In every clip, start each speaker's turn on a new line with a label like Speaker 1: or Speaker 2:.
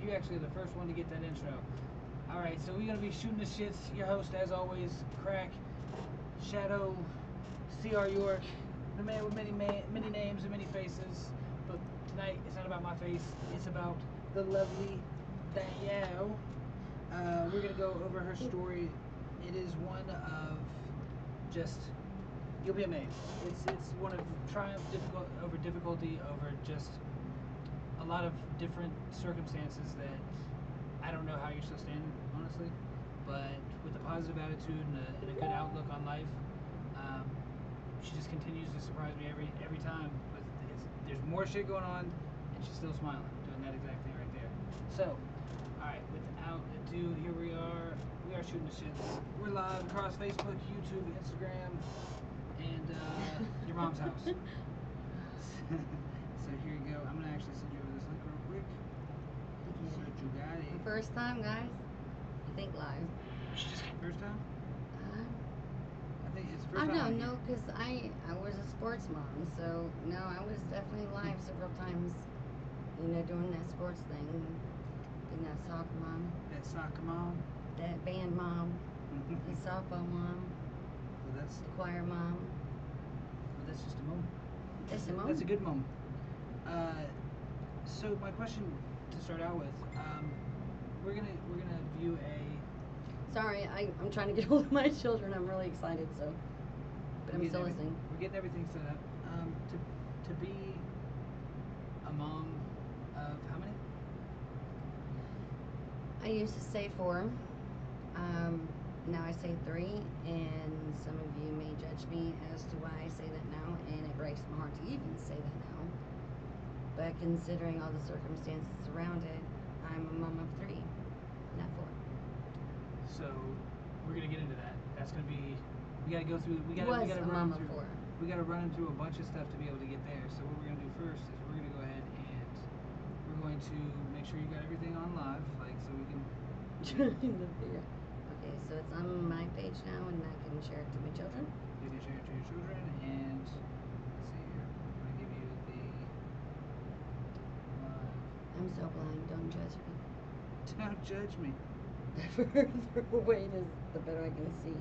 Speaker 1: You actually are the first one to get that intro. Alright, so we're going to be shooting the shits. Your host, as always, Crack, Shadow, C.R. York, the man with many names and many faces. But tonight, it's not about my face. It's about the lovely Danielle. We're going to go over her story. It is one of just... You'll be amazed. It's one of triumph over difficulty, over just... a lot of different circumstances that I don't know how you're still standing, honestly. But with a positive attitude and a good outlook on life, she just continues to surprise me every time. There's more shit going on, and she's still smiling, doing that exact thing right there. So, all right, without ado, here we are. We are shooting the shits. We're live across Facebook, YouTube, Instagram, and your mom's house. So here you go. I'm gonna actually send you over this link real quick. So you got it.
Speaker 2: First time, guys. I think live.
Speaker 1: First time? I think it's the first time.
Speaker 2: Oh no, because I was a sports mom, so no, I was definitely live several times. You know, doing that sports thing, being that soccer mom.
Speaker 1: That soccer mom.
Speaker 2: That band mom. The softball mom.
Speaker 1: Well, that's
Speaker 2: the choir mom.
Speaker 1: Well, that's just a moment.
Speaker 2: That's a moment.
Speaker 1: That's a good moment. So my question to start out with, we're gonna view a.
Speaker 2: Sorry, I'm trying to get hold of my children. I'm really excited, so. But I'm still listening.
Speaker 1: We're getting everything set up. To be a mom of how many?
Speaker 2: I used to say 4. Now I say 3, and some of you may judge me as to why I say that now, and it breaks my heart to even say that now. But considering all the circumstances around it, I'm a mom of 3, not 4.
Speaker 1: So we're gonna get into that. That's gonna be. We gotta go through. We gotta run through. 4. We gotta run through a bunch of stuff to be able to get there. So what we're gonna do first is we're gonna go ahead and we're going to make sure you got everything on live, like so we can.
Speaker 2: Okay, so it's on my page now, and I can share it to my children.
Speaker 1: You can share it to your children, and let's see here. I'm gonna give you the.
Speaker 2: I'm so blind. Don't judge me.
Speaker 1: Don't judge me.
Speaker 2: The further away it is, the better I can see.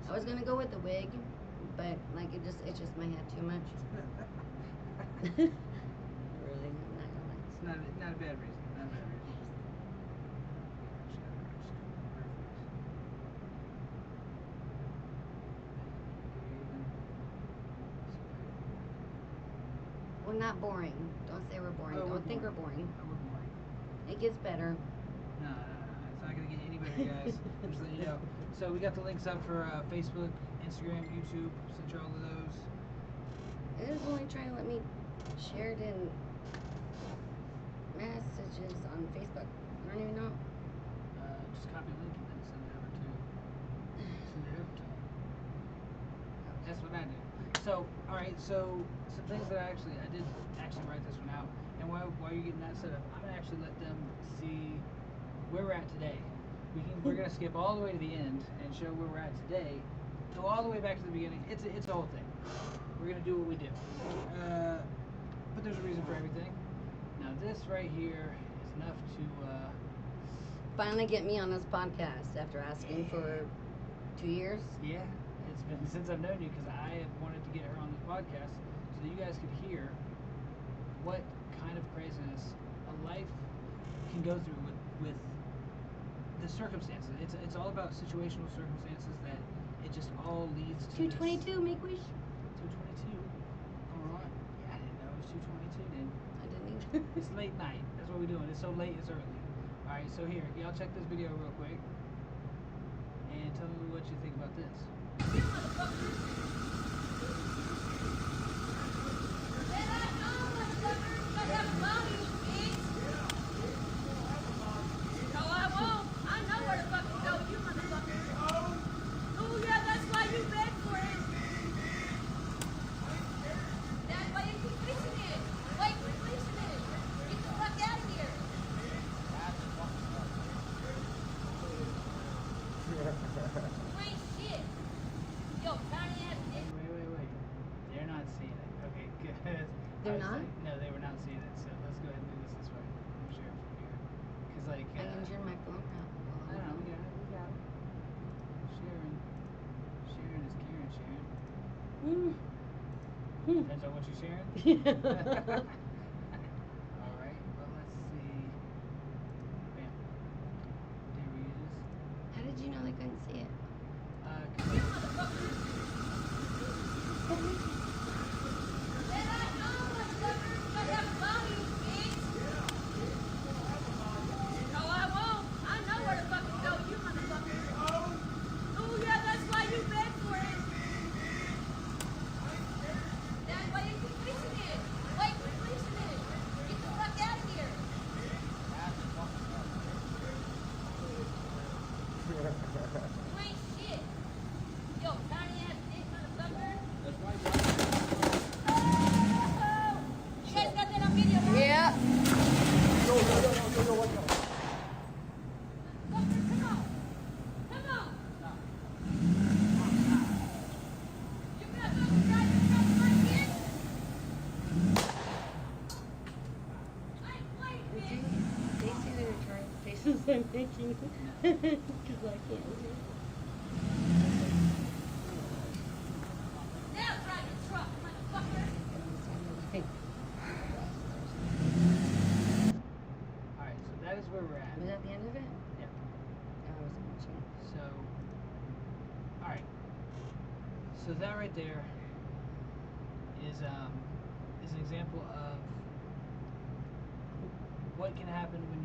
Speaker 2: I was gonna go with the wig, but like it's just my head too much. Really, I'm not gonna lie.
Speaker 1: It's not a bad reason. Not a bad reason.
Speaker 2: We're not boring. Don't say we're boring. Don't think we're boring.
Speaker 1: Oh, we're boring.
Speaker 2: It gets better.
Speaker 1: No. It's not going to get any better, guys. I'm just letting you know. So we got the links up for Facebook, Instagram, YouTube. Sent you all of those.
Speaker 2: It is only trying to let me share it in messages on Facebook. I don't even know.
Speaker 1: Just copy the link and then send it over to them. That's what I do. So, all right. So some things that I did actually write this one out. And while you're getting that set up, I'm gonna actually let them see where we're at today. We're gonna skip all the way to the end and show where we're at today. Go all the way back to the beginning. It's a whole thing. We're gonna do what we do. But there's a reason for everything. Now this right here is enough to
Speaker 2: finally get me on this podcast after asking for 2 years.
Speaker 1: Yeah, it's been since I've known you, because I have wanted to get her on this podcast so that you guys could hear what kind of craziness a life can go through with the circumstances. It's all about situational circumstances that it just all leads to
Speaker 2: 222, make wish.
Speaker 1: 222. All right. Yeah, I didn't know it was 222 then.
Speaker 2: I didn't either.
Speaker 1: It's late night. That's what we're doing. It's so late, it's early. All right, so here, y'all check this video real quick and tell me what you think about this.
Speaker 2: phone out.
Speaker 1: I don't know, we got it. Sharon is Karen, Sharon. Depends on what you're sharing. Alright, well, let's see. Bam. There he is.
Speaker 2: How did you know they couldn't see it? Yeah. They see the retarded faces I'm making because I can't hear.
Speaker 3: Now drive your truck, motherfucker!
Speaker 1: Alright, so that is where we're at.
Speaker 2: Was that the end of it?
Speaker 1: Yeah.
Speaker 2: I wasn't watching it.
Speaker 1: So, alright. So that right there is an example of what can happen when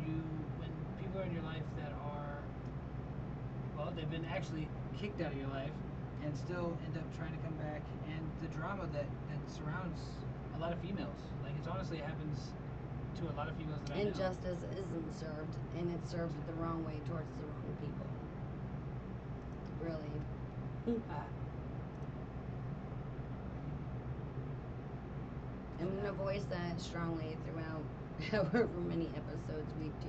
Speaker 1: people are in your life that are, well, they've been actually kicked out of your life and still end up trying to come back, and the drama that surrounds a lot of females. Like, it's honestly happens to a lot of females that I know.
Speaker 2: Injustice isn't served, and it's served the wrong way towards the wrong people. Really. I'm going to voice that strongly throughout however many episodes we do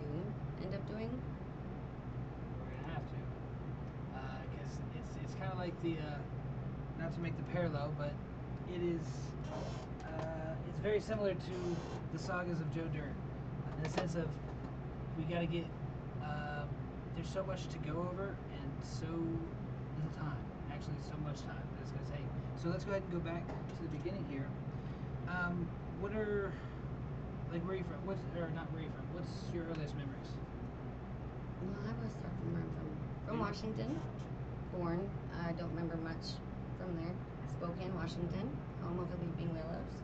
Speaker 2: end up doing.
Speaker 1: We're gonna have to, because it's kind of like the, not to make the parallel, but it is, it's very similar to the sagas of Joe Dirt, in the sense of we got to get, there's so much to go over and so little time, actually so much time that it's gonna take. So let's go ahead and go back to the beginning here. What are, like, where are you from? What's your earliest memories?
Speaker 2: Well, I will start from where I'm from Washington. Born. I don't remember much from there. Spokane, Washington, home of the Weeping Willows,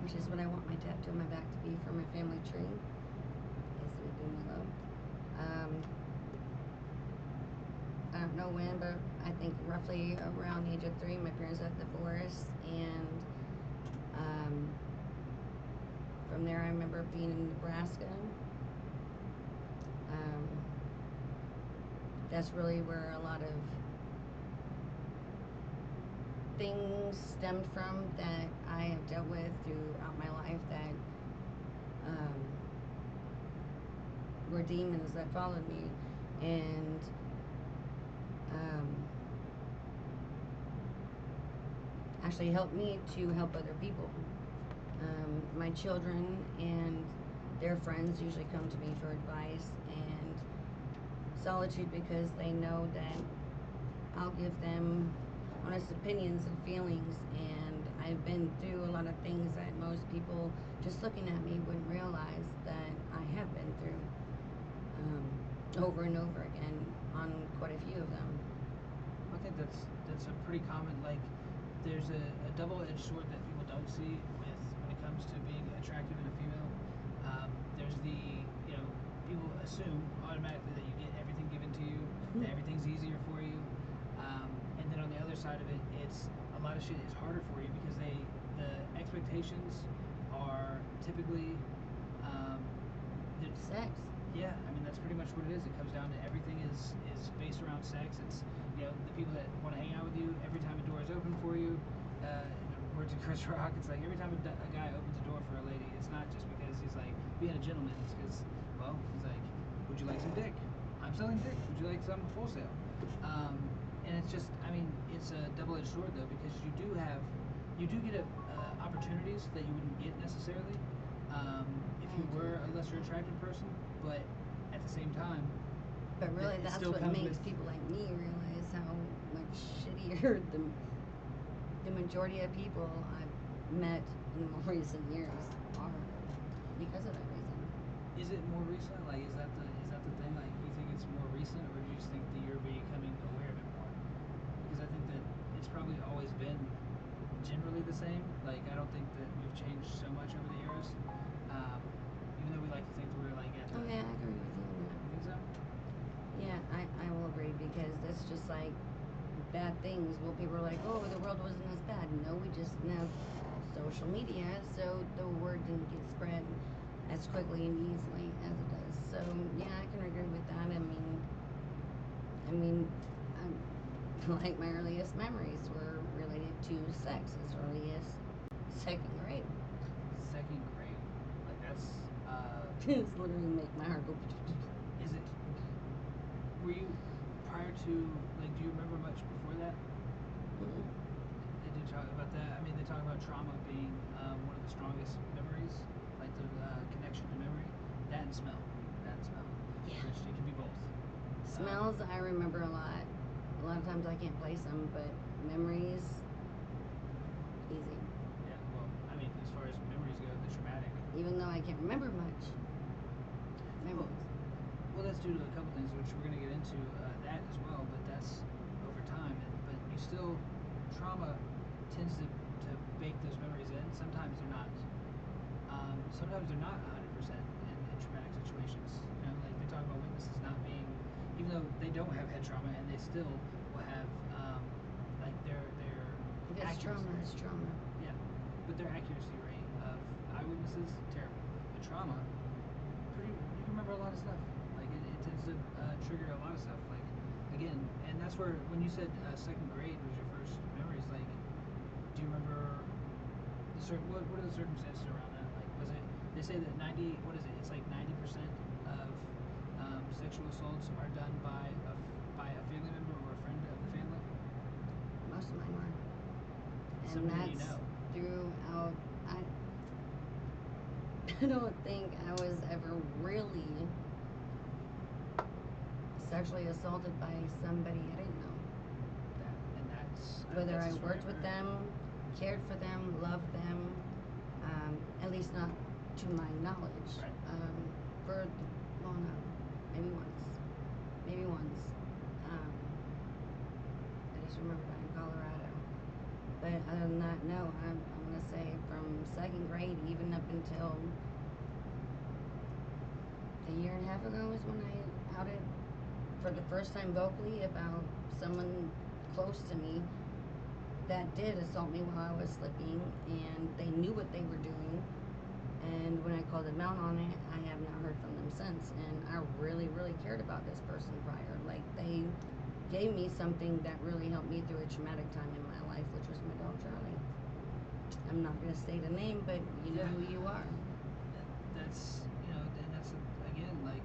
Speaker 2: which is what I want my tattoo on my back to be for my family tree. Is the Weeping Willow. I don't know when, but I think roughly around the age of 3, my parents got divorced, and from there I remember being in Nebraska. That's really where a lot of things stemmed from that I have dealt with throughout my life, that were demons that followed me, and actually helped me to help other people. My children and their friends usually come to me for advice and solitude, because they know that I'll give them honest opinions and feelings, and I've been through a lot of things that most people just looking at me wouldn't realize that I have been through, over and over again on quite a few of them.
Speaker 1: I think that's a pretty common, like, there's a double-edged sword that people don't see with when it comes to being attractive in a female. There's the, people assume automatically that you get everything given to you, that everything's easier for you, and then on the other side of it, it's a lot of shit is harder for you because the expectations are typically
Speaker 2: Sex.
Speaker 1: Yeah, I mean, that's pretty much what it is. It comes down to everything is based around sex. It's, the people that want to hang out with you, every time a door is open for you, in the words of Chris Rock, it's like every time a guy opens a door for a lady, it's not just because he's like being a gentleman, it's because, well, he's like, would you like some dick? I'm selling dick. Would you like some wholesale? And it's just, I mean, it's a double-edged sword though, because you do get opportunities that you wouldn't get necessarily if you were a lesser attractive person, but at the the same time,
Speaker 2: But really,
Speaker 1: it
Speaker 2: that's
Speaker 1: still
Speaker 2: what
Speaker 1: comes
Speaker 2: makes
Speaker 1: with-
Speaker 2: people like me realize how much shittier the majority of people I've met in the more recent years are because of that reason.
Speaker 1: Is it more recent? Like, is that the thing? Like, you think it's more recent, or do you just think that you're becoming aware of it more? Because I think that it's probably always been generally the same. Like, I don't think that we've changed so much over the years. Even though we like to think that we're like at the.
Speaker 2: Oh yeah, I agree with you on that.
Speaker 1: You think so?
Speaker 2: Yeah, I will agree because that's just like bad things. Well, people are like, oh, the world wasn't as bad. No, we just have social media, so the word didn't get spread as quickly and easily as it does. So yeah, I can agree with that. Like my earliest memories were related to sex as early as second grade.
Speaker 1: Second grade. Like that's.
Speaker 2: It's literally make my heart go.
Speaker 1: Is it? Were you prior to like? Do you remember much before that? They do talk about that. I mean, they talk about trauma being one of the strongest memories, like the connection to memory. That and smell. That and smell.
Speaker 2: Yeah.
Speaker 1: Which it can be both.
Speaker 2: Smells I remember a lot. A lot of times I can't place them, but memories, easy.
Speaker 1: Yeah. Well, I mean, as far as memories go, the traumatic.
Speaker 2: Even though I can't remember much. Memories.
Speaker 1: Well, that's due to a couple things, which we're going to get into that as well. But that's over time. But you still, trauma tends to bake those memories in. Sometimes they're not. Sometimes they're not 100% in traumatic situations. You know, like they talk about witnesses not being, even though they don't have head trauma, and they still will have like their
Speaker 2: If it's trauma, it's trauma.
Speaker 1: Yeah, but their accuracy rate of eyewitnesses terrible. But trauma, pretty you can remember a lot of stuff. Like it tends to trigger a lot of stuff. Like again, and that's where when you said second grade was your first memories. Like, do you remember what are the circumstances around that? Like, was it? They say that 90. What is it? It's like 90% of sexual assaults are done by a family member or a friend of the family.
Speaker 2: Most of mine were. And
Speaker 1: Somebody
Speaker 2: that's
Speaker 1: you know.
Speaker 2: throughout. I don't think I was ever really sexually assaulted by somebody I didn't know.
Speaker 1: And that's
Speaker 2: Whether
Speaker 1: that's
Speaker 2: I
Speaker 1: a story
Speaker 2: worked
Speaker 1: I've
Speaker 2: with
Speaker 1: heard.
Speaker 2: them, cared for them, loved them, at least not to my knowledge.
Speaker 1: Right.
Speaker 2: Well, no, maybe once. I just remember that in Colorado. But other than that, no, I'm going to say from second grade even up until a year and a half ago is when I outed for the first time vocally about someone close to me that did assault me while I was sleeping, and they knew what they were doing. And when I called them out on it, I have not heard from them since. And I really, really cared about this person prior. Like, they gave me something that really helped me through a traumatic time in my life, which was my dog Charlie. I'm not going to say the name, but you know who you are.
Speaker 1: That's and that's again, like,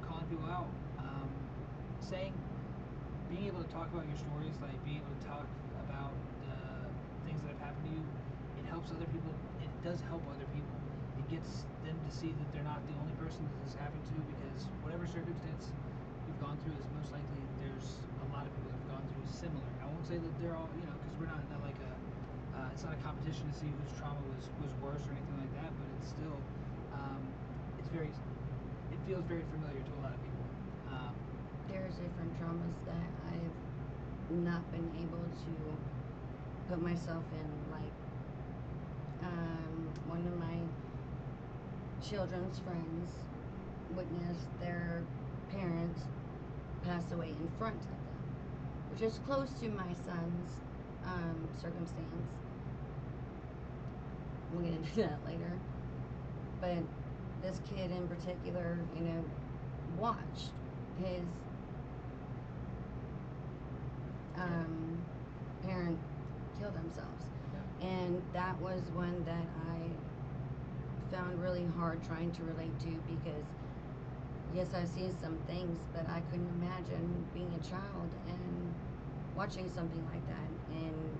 Speaker 1: calling people out, being able to talk about your stories, like being able to talk about the things that have happened to you. It helps other people. It does help other people. It gets them to see that they're not the only person that this happened to, because whatever circumstance you've gone through is most likely there's a lot of people that have gone through similar. I won't say that they're all, because we're not like it's not a competition to see whose trauma was worse or anything like that, but it's still, it feels very familiar to a lot of people.
Speaker 2: There's different traumas that I've not been able to put myself in. Like, one of my children's friends witnessed their parents pass away in front of them, which is close to my son's circumstance. We'll get into that later. But this kid in particular, watched his parent kill themselves. And that was one that I found really hard trying to relate to, because yes, I've seen some things, but I couldn't imagine being a child and watching something like that. And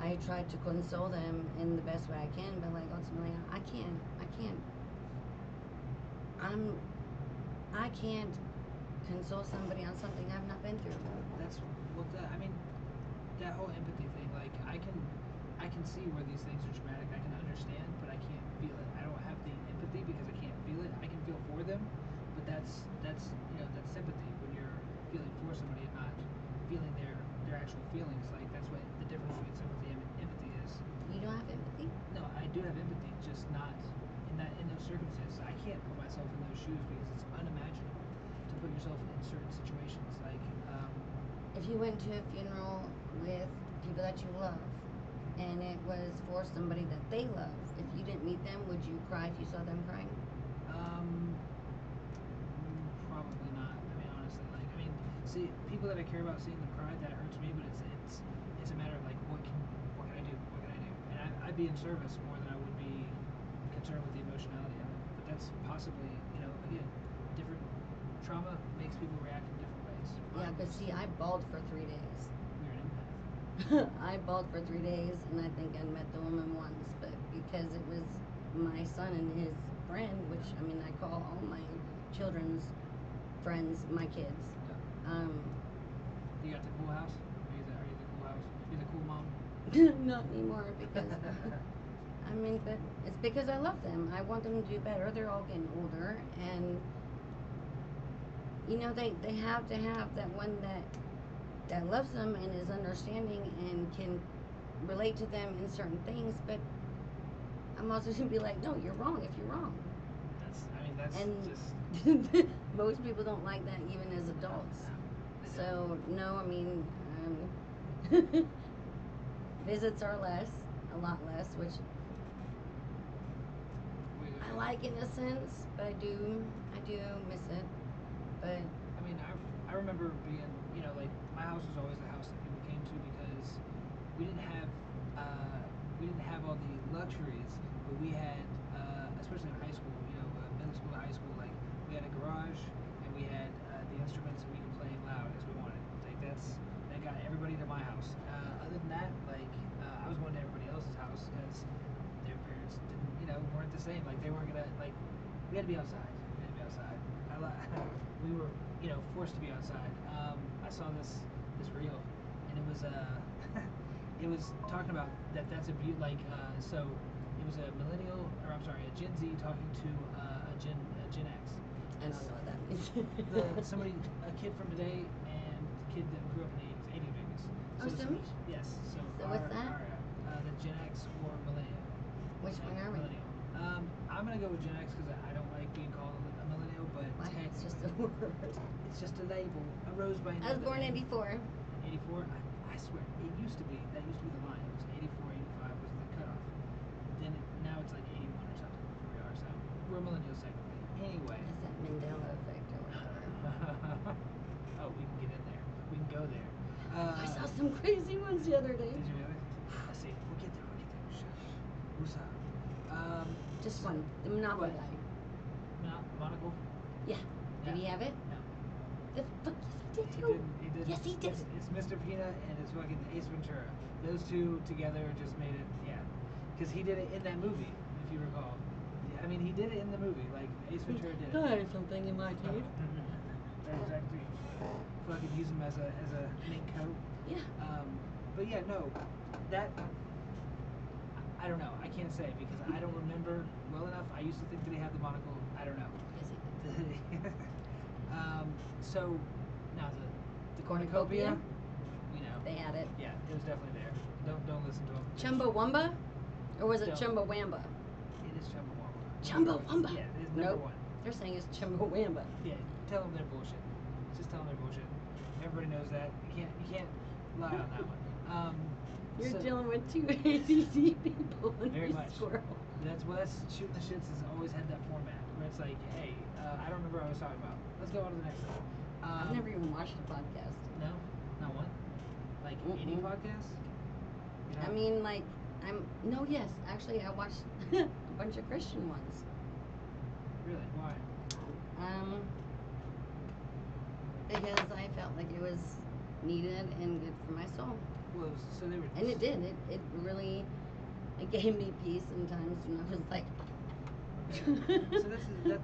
Speaker 2: I tried to console them in the best way I can, but like ultimately I can't. I can't console somebody on something I've not been through.
Speaker 1: That's well. I mean, that whole empathy thing. Like, I can see where these things are traumatic. I can understand, but I can't feel it. I don't have the empathy because I can't feel it. I can feel for them, but that's that's sympathy when you're feeling for somebody and not feeling their actual feelings. Like, that's what the difference between sympathy and empathy is.
Speaker 2: You don't have empathy?
Speaker 1: No, I do have empathy, just not in those circumstances. I can't put myself in those shoes because it's unimaginable to put yourself in certain situations. Like,
Speaker 2: If you went to a funeral with people that you love, and it was for somebody that they love, if you didn't meet them, would you cry if you saw them crying?
Speaker 1: Probably not. I mean, honestly, like, I mean, see, people that I care about seeing them cry, that hurts me. But it's a matter of like, what can I do? What can I do? And I'd be in service more than I would be concerned with the emotionality of it. But that's possibly, again, different trauma makes people react in different ways.
Speaker 2: Yeah, because see, I bawled for 3 days.
Speaker 1: You're an empath.
Speaker 2: I bawled for 3 days, and I think I met the woman once, but because it was my son and his friend, which, I mean, I call all my children's friends my kids.
Speaker 1: You got the cool house? Are you the cool house? You're the cool mom?
Speaker 2: Not anymore, because I mean, but it's because I love them. I want them to do better. They're all getting older, and they have to have that one that loves them and is understanding and can relate to them in certain things. But I'm also gonna be like, no, you're wrong if you're wrong.
Speaker 1: That's
Speaker 2: And
Speaker 1: just
Speaker 2: most people don't like that even as adults. So no, I mean, visits are a lot less, which I like in a sense, but I do miss it. But
Speaker 1: I mean, I remember being, like, my house was always the house that people came to because we didn't have all the luxuries, but we had, especially in high school, middle school to high school, like, we had a garage and we had the instruments that we could play loud as we wanted. Like, that got everybody to my house. Other than that, like, I was going to everybody else's house because their parents didn't, weren't the same. Like, they weren't gonna, like, we had to be outside. We were, forced to be outside. I saw this reel, and it was it was talking about that's a so it was a millennial, or I'm sorry, a Gen Z talking to a Gen X.
Speaker 2: I don't know what that means.
Speaker 1: A kid from today and a kid that grew up in the 80s babies.
Speaker 2: Oh, so
Speaker 1: yes. So
Speaker 2: what's that?
Speaker 1: The Gen X or millennial.
Speaker 2: Which one are we?
Speaker 1: Millennial. I'm gonna go with Gen X because I don't like being called a millennial, but
Speaker 2: Why? It's just a word.
Speaker 1: It's just a label. A rose by
Speaker 2: I was born in 84.
Speaker 1: 84. I swear, that used to be the line. It was 84, 85 was the cutoff. Then now it's like 81 or something. We are, so we're millennials technically. Anyway.
Speaker 2: It's that Mandela effect or whatever.
Speaker 1: Oh, we can get in there. We can go there.
Speaker 2: I saw some crazy ones the other day.
Speaker 1: Did you really? Let's see. We'll get there. Shush. Who's up?
Speaker 2: Just one. The Monopoly
Speaker 1: what?
Speaker 2: guy.
Speaker 1: Monocle?
Speaker 2: Yeah. Did he have it?
Speaker 1: No.
Speaker 2: The fuck, yes, he did too.
Speaker 1: He did.
Speaker 2: Yes, he did.
Speaker 1: It's Mr. Peanut and it's fucking Ace Ventura. Those two together just made it, yeah. Because he did it in that movie, if you recall. Yeah, I mean, he did it in the movie. Like, Ace Ventura did it.
Speaker 2: Hi, something in my teeth.
Speaker 1: That's exactly. Fucking use him as a mink coat.
Speaker 2: Yeah.
Speaker 1: But yeah, no. That. I don't know. I can't say because I don't remember well enough. I used to think that he had the monocle. I don't know.
Speaker 2: Yes, he did.
Speaker 1: So now the cornucopia,
Speaker 2: They had it.
Speaker 1: Yeah, it was definitely there. Don't listen to him.
Speaker 2: Chumbawamba? Or was it
Speaker 1: No.
Speaker 2: Chumbawamba?
Speaker 1: It is Chumbawamba.
Speaker 2: Chumbawamba.
Speaker 1: Yeah, it is number
Speaker 2: Nope.
Speaker 1: one.
Speaker 2: They're saying it's Chumbawamba.
Speaker 1: Yeah, tell them they're bullshit. Just tell them they're bullshit. Everybody knows that. You can't lie on that one.
Speaker 2: You're
Speaker 1: So-
Speaker 2: dealing with two ACC people and
Speaker 1: Very
Speaker 2: a
Speaker 1: much.
Speaker 2: squirrel.
Speaker 1: That's shooting the shits has always had that format where it's like, hey, I don't remember what I was talking about. Let's go on to the next one.
Speaker 2: I've never even watched a podcast.
Speaker 1: No, not one. Like any podcast.
Speaker 2: I mean, like, yes, actually, I watched a bunch of Christian ones.
Speaker 1: Really? Why?
Speaker 2: Because I felt like it was needed and good for my soul.
Speaker 1: Well, so they were.
Speaker 2: And it did. It really, it gave me peace in times when I was like,
Speaker 1: So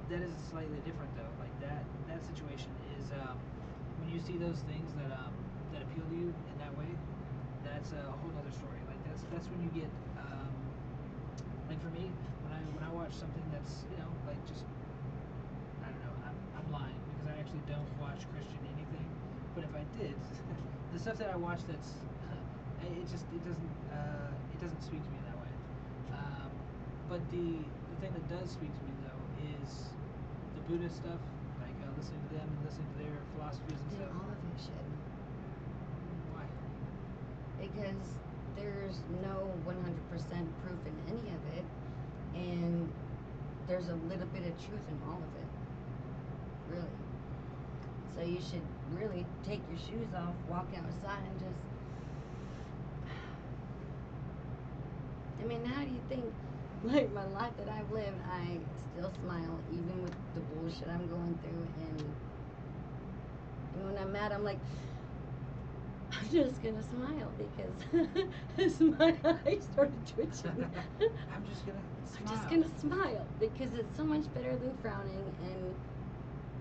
Speaker 1: that is slightly different though. Like that situation is when you see those things that appeal to you in that way. That's a whole other story. Like that's when you get like for me when I watch something that's like just I don't know I'm lying because I actually don't watch Christian anything. But if I did, the stuff that I watch that's it doesn't speak to me that way. But the thing that does speak to me though is the Buddhist stuff, like listening to them and listening to their philosophies and
Speaker 2: Dude,
Speaker 1: stuff.
Speaker 2: all of it should.
Speaker 1: Why?
Speaker 2: Because there's no 100% proof in any of it, and there's a little bit of truth in all of it. Really. So you should really take your shoes off, walk outside, and just. I mean, how do you think, like, my life that I've lived, I still smile, even with the bullshit I'm going through, and when I'm mad, I'm like, I'm just gonna smile, because my eyes started twitching.
Speaker 1: I'm just gonna smile.
Speaker 2: I'm just gonna smile, because it's so much better than frowning, and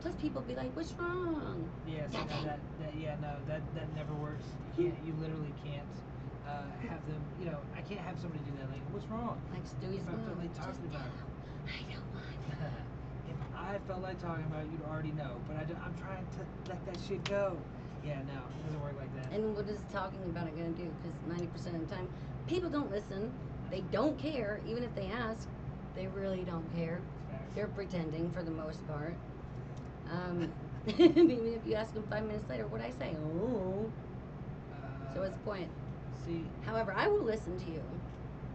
Speaker 2: plus people be like, what's wrong?
Speaker 1: Yeah, so that never works. You literally can't have them, I can't have somebody do that, like, what's wrong?
Speaker 2: Like Stewie's
Speaker 1: If I felt
Speaker 2: mom,
Speaker 1: like talking
Speaker 2: just
Speaker 1: about it.
Speaker 2: go. I don't want.
Speaker 1: If I felt like talking about it, you'd already know, but I'm trying to let that shit go. Yeah, no, it doesn't work like that.
Speaker 2: And what is talking about it gonna do? Because 90% of the time, people don't listen. They don't care, even if they ask. They really don't care.
Speaker 1: Facts.
Speaker 2: They're pretending for the most part. Even if you ask them 5 minutes later, what'd I say? Oh. So what's the point?
Speaker 1: See,
Speaker 2: However, I will listen to you.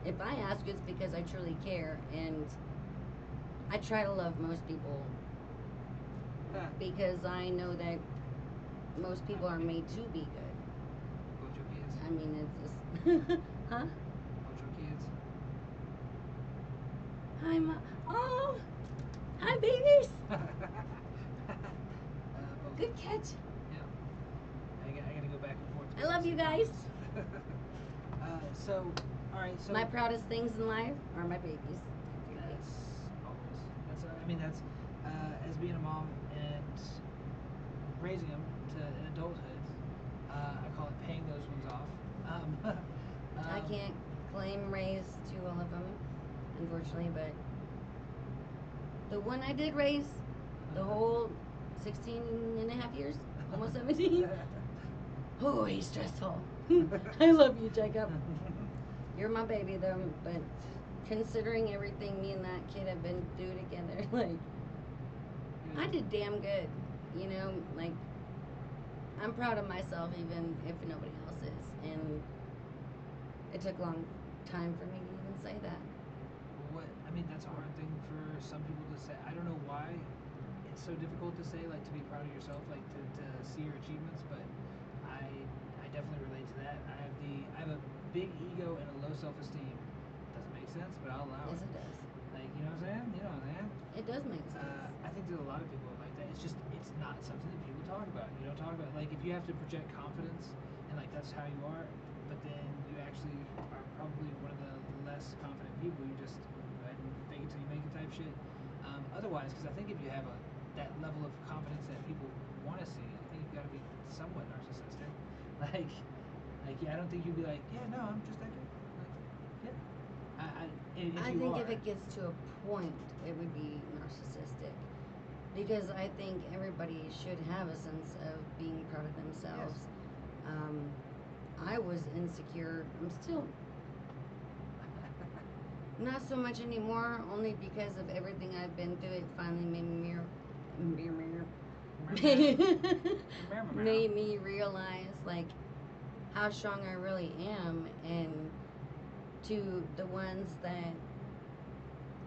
Speaker 2: If I ask, it's because I truly care, and I try to love most people because I know that most people are made to be good.
Speaker 1: Ocho kids.
Speaker 2: I mean, it's just, huh?
Speaker 1: Ocho kids.
Speaker 2: Hi, oh, hi, babies.
Speaker 1: Both.
Speaker 2: Good catch.
Speaker 1: Yeah. I gotta go back and forth.
Speaker 2: I love you guys.
Speaker 1: So, all right. So
Speaker 2: My proudest things in life are my babies.
Speaker 1: that's always. That's as being a mom and raising them to an adulthood. I call it paying those ones off.
Speaker 2: I can't claim raise to all of them, unfortunately, but the one I did raise, the whole 16 and a half years, almost 17. Oh, he's stressful. I love you, Jacob. You're my baby, though, but considering everything me and that kid have been through together, like, I did damn good, like, I'm proud of myself, even if nobody else is, and it took a long time for me to even say that.
Speaker 1: That's a hard thing for some people to say. I don't know why it's so difficult to say, like, to be proud of yourself, like, to see your achievements, but I definitely relate to that. I have a big ego and a low self-esteem. Doesn't make sense, but I'll allow
Speaker 2: Yes,
Speaker 1: it.
Speaker 2: it does.
Speaker 1: Like, you know what I'm saying? You know what I'm saying?
Speaker 2: It does make sense.
Speaker 1: I think there's a lot of people like that. It's not something that people talk about. You don't talk about, like, if you have to project confidence and, like, that's how you are, but then you actually are probably one of the less confident people. You just go ahead and fake it till you make it type shit. Otherwise, because I think if you have that level of confidence that people want to see, I think you've got to be somewhat narcissistic. Yeah, I don't think you'd be like, yeah, no, I'm just that good. Like, yeah.
Speaker 2: I think if it gets to a point, it would be narcissistic. Because I think everybody should have a sense of being proud of themselves.
Speaker 1: Yes.
Speaker 2: I was insecure. I'm still not so much anymore, only because of everything I've been through. It finally made me made me realize, like, how strong I really am, and to the ones that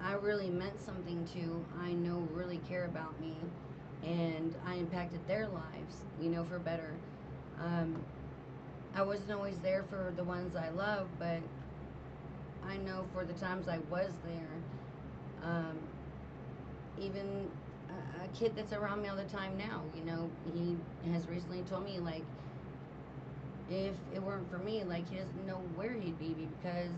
Speaker 2: I really meant something to, I know really care about me, and I impacted their lives, for better. I wasn't always there for the ones I love, but I know for the times I was there, even a kid that's around me all the time now, he has recently told me, like, if it weren't for me, like, he doesn't know where he'd be, because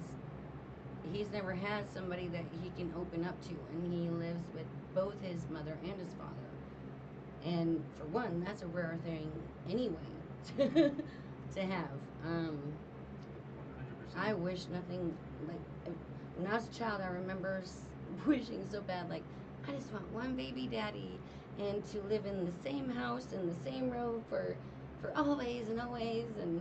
Speaker 2: he's never had somebody that he can open up to, and he lives with both his mother and his father. And for one, that's a rare thing anyway to have. I
Speaker 1: 100%.
Speaker 2: wish nothing like when I was a child. I remember wishing so bad, like I just want one baby daddy, and to live in the same house and the same road for always and always, and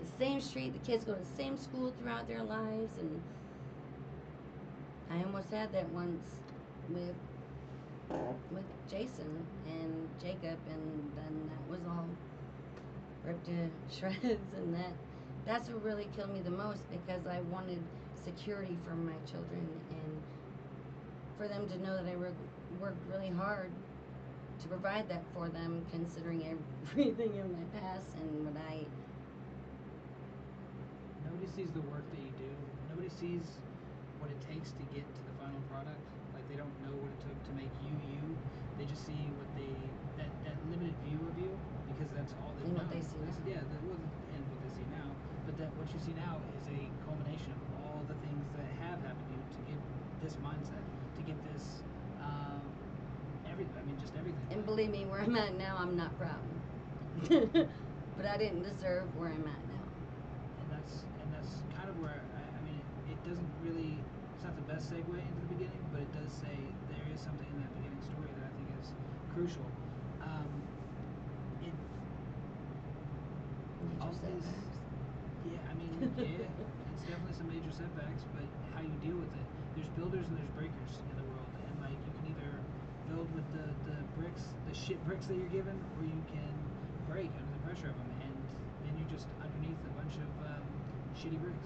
Speaker 2: the same street. The kids go to the same school throughout their lives, and I almost had that once with with Jason and Jacob, and then that was all ripped to shreds, and that's what really killed me the most, because I wanted security for my children, and for them to know that I worked really hard to provide that for them, considering everything in my past and what I.
Speaker 1: Nobody sees the work that you do. Nobody sees what it takes to get to the final product. Like, they don't know what it took to make you you. They just see what that limited view of you, because that's all they
Speaker 2: And
Speaker 1: know.
Speaker 2: what they see now.
Speaker 1: Yeah, and what they see now. But that what you see now is a culmination of all the things that have happened to you to get this mindset, to get this everything. I mean, just everything.
Speaker 2: And believe me, where I'm at now, I'm not proud. But I didn't deserve where I'm at now.
Speaker 1: And that's kind of where I mean it doesn't really, it's not the best segue into the beginning, but it does say there is something in that beginning story that I think is crucial. It all
Speaker 2: Major
Speaker 1: these,
Speaker 2: setbacks.
Speaker 1: yeah, I mean, yeah, it's definitely some major setbacks, but how you deal with it. There's builders and there's breakers in the world, and like you can either build with the bricks, the shit bricks that you're given, or you can break under the pressure of them, and then you're just underneath a bunch of shitty bricks.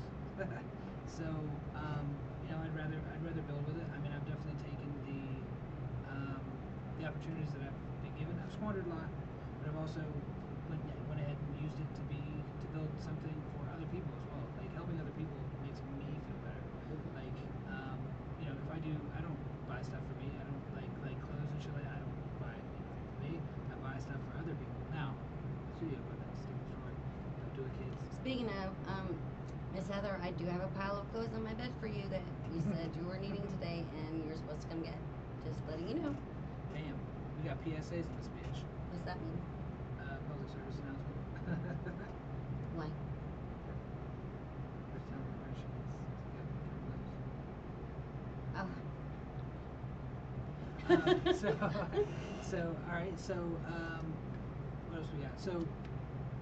Speaker 1: So you know, I'd rather build with it. I mean, I've definitely taken the opportunities that I've been given. I've squandered a lot, but I've also went ahead and used it to build something for other people as well. Like, helping other people makes me feel better. Like, you know, if I don't buy stuff for me. I don't like clothes and shit like that. I don't buy anything for me. I buy stuff for other people. Now, studio equipment, it's a different story. Don't do it, kids.
Speaker 2: Speaking of, Miss Heather, I do have a pile of clothes on my bed for you that you said you were needing today, and you're supposed to come get. Just letting you know.
Speaker 1: Damn, we got PSAs in this bitch.
Speaker 2: What's that mean?
Speaker 1: Public service announcement.
Speaker 2: Why?
Speaker 1: We're telling Russians to get clothes. So all right. So what else we got? So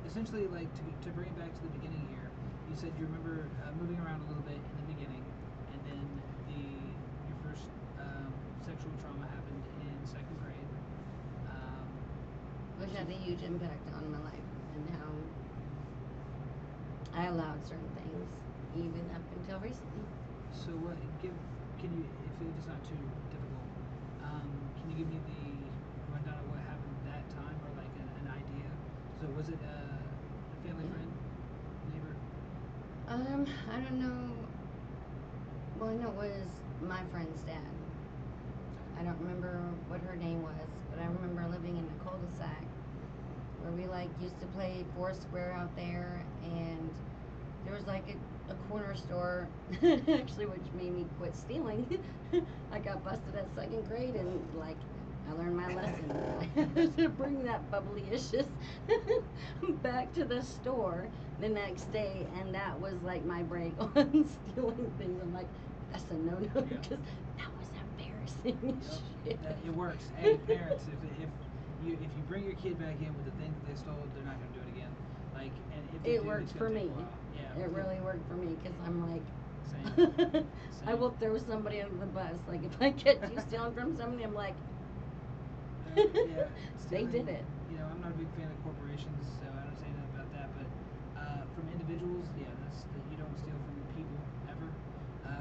Speaker 1: essentially, like to bring it back to the beginning here, you said you remember moving around a little bit in the beginning, and then your first sexual trauma happened in second grade.
Speaker 2: Which had a huge impact on my life and how I allowed certain things, even up until recently.
Speaker 1: So what? Can you, if it's not too difficult, can you give me the rundown of what happened that time, or like an idea? So was it a family friend, neighbor?
Speaker 2: I don't know. Well, I know it was my friend's dad. I don't remember what her name was, but I remember living in a cul-de-sac where we like used to play Foursquare out there, and there was like a corner store actually, which made me quit stealing. I got busted at second grade, and like I learned my lesson. I had to bring that bubbly-ishness back to the store the next day, and that was like my break on stealing things. I'm like, that's a no-no,
Speaker 1: Yeah.
Speaker 2: because that was embarrassing shit.
Speaker 1: It works. Hey, parents, if you bring your kid back in with the thing that they stole, they're not gonna do it again. Like, and if they
Speaker 2: It
Speaker 1: do,
Speaker 2: worked
Speaker 1: it's
Speaker 2: for
Speaker 1: gonna take
Speaker 2: me.
Speaker 1: a while. Yeah.
Speaker 2: It really worked for me, because I'm like,
Speaker 1: Same.
Speaker 2: I will throw somebody under the bus. Like, if I catch you stealing from somebody, I'm like,
Speaker 1: Yeah,
Speaker 2: they
Speaker 1: stealing,
Speaker 2: did it.
Speaker 1: You know, I'm not a big fan of corporations, so I don't say that about that. But from individuals, yeah, you don't steal from people ever.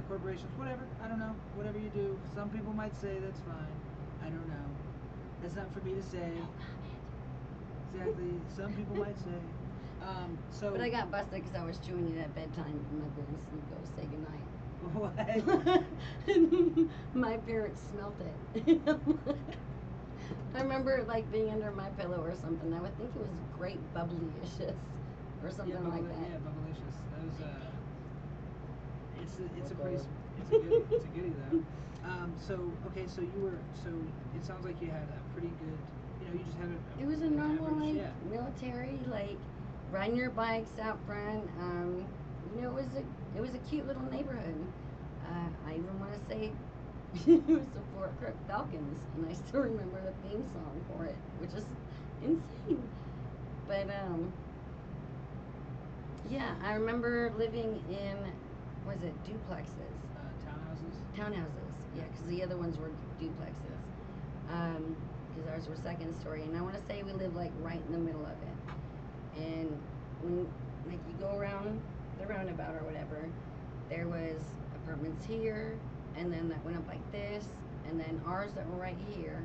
Speaker 1: Corporations, whatever. I don't know. Whatever you do, some people might say that's fine. I don't know. That's not for me to say. Exactly. Some people might say. So.
Speaker 2: But I got busted because I was chewing it at bedtime, and my parents would go say goodnight.
Speaker 1: What?
Speaker 2: My parents smelt it. I remember it like being under my pillow or something. I would think it was great bubbly-ishness or something like that.
Speaker 1: Yeah, bubblicious. Those It's a
Speaker 2: We'll
Speaker 1: pretty
Speaker 2: go.
Speaker 1: it's a goodie. It's a goodie though. So okay, so it sounds like you had a pretty good, you just had
Speaker 2: It was a
Speaker 1: an
Speaker 2: normal,
Speaker 1: average,
Speaker 2: like,
Speaker 1: yeah.
Speaker 2: military, like, riding your bikes out front. It was a cute little neighborhood. I even want to say it was the Fort Crook Falcons, and I still remember the theme song for it, which is insane. But yeah, I remember living in, was it duplexes?
Speaker 1: Townhouses.
Speaker 2: Townhouses, yeah, because the other ones were duplexes. Because ours were second story, and I want to say we lived like right in the middle of it. And when, like, you go around the roundabout or whatever, there was apartments here, and then that went up like this, and then ours that were right here,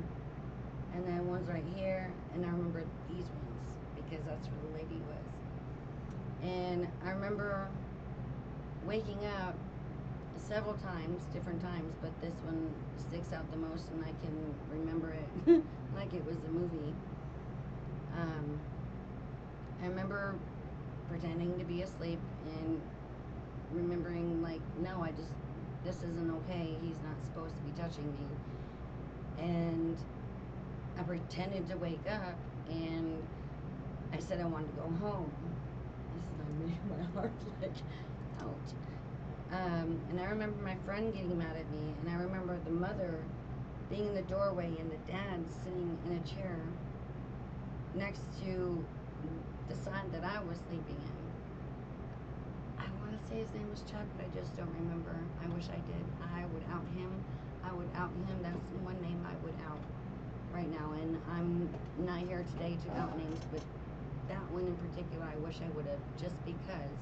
Speaker 2: and then ones right here, and I remember these ones because that's where the lady was. And I remember waking up several times, different times, but this one sticks out the most, and I can remember it like it was a movie. I remember pretending to be asleep and remembering, like, no, this isn't okay. He's not supposed to be touching me. And I pretended to wake up, and I said I wanted to go home. This is made my heart like, ouch. And I remember my friend getting mad at me, and I remember the mother being in the doorway and the dad sitting in a chair next to the side that I was sleeping in. I want to say his name was Chuck, but I just don't remember. I wish I did. I would out him. That's the one name I would out right now, and I'm not here today to out names, but that one in particular I wish I would have, just because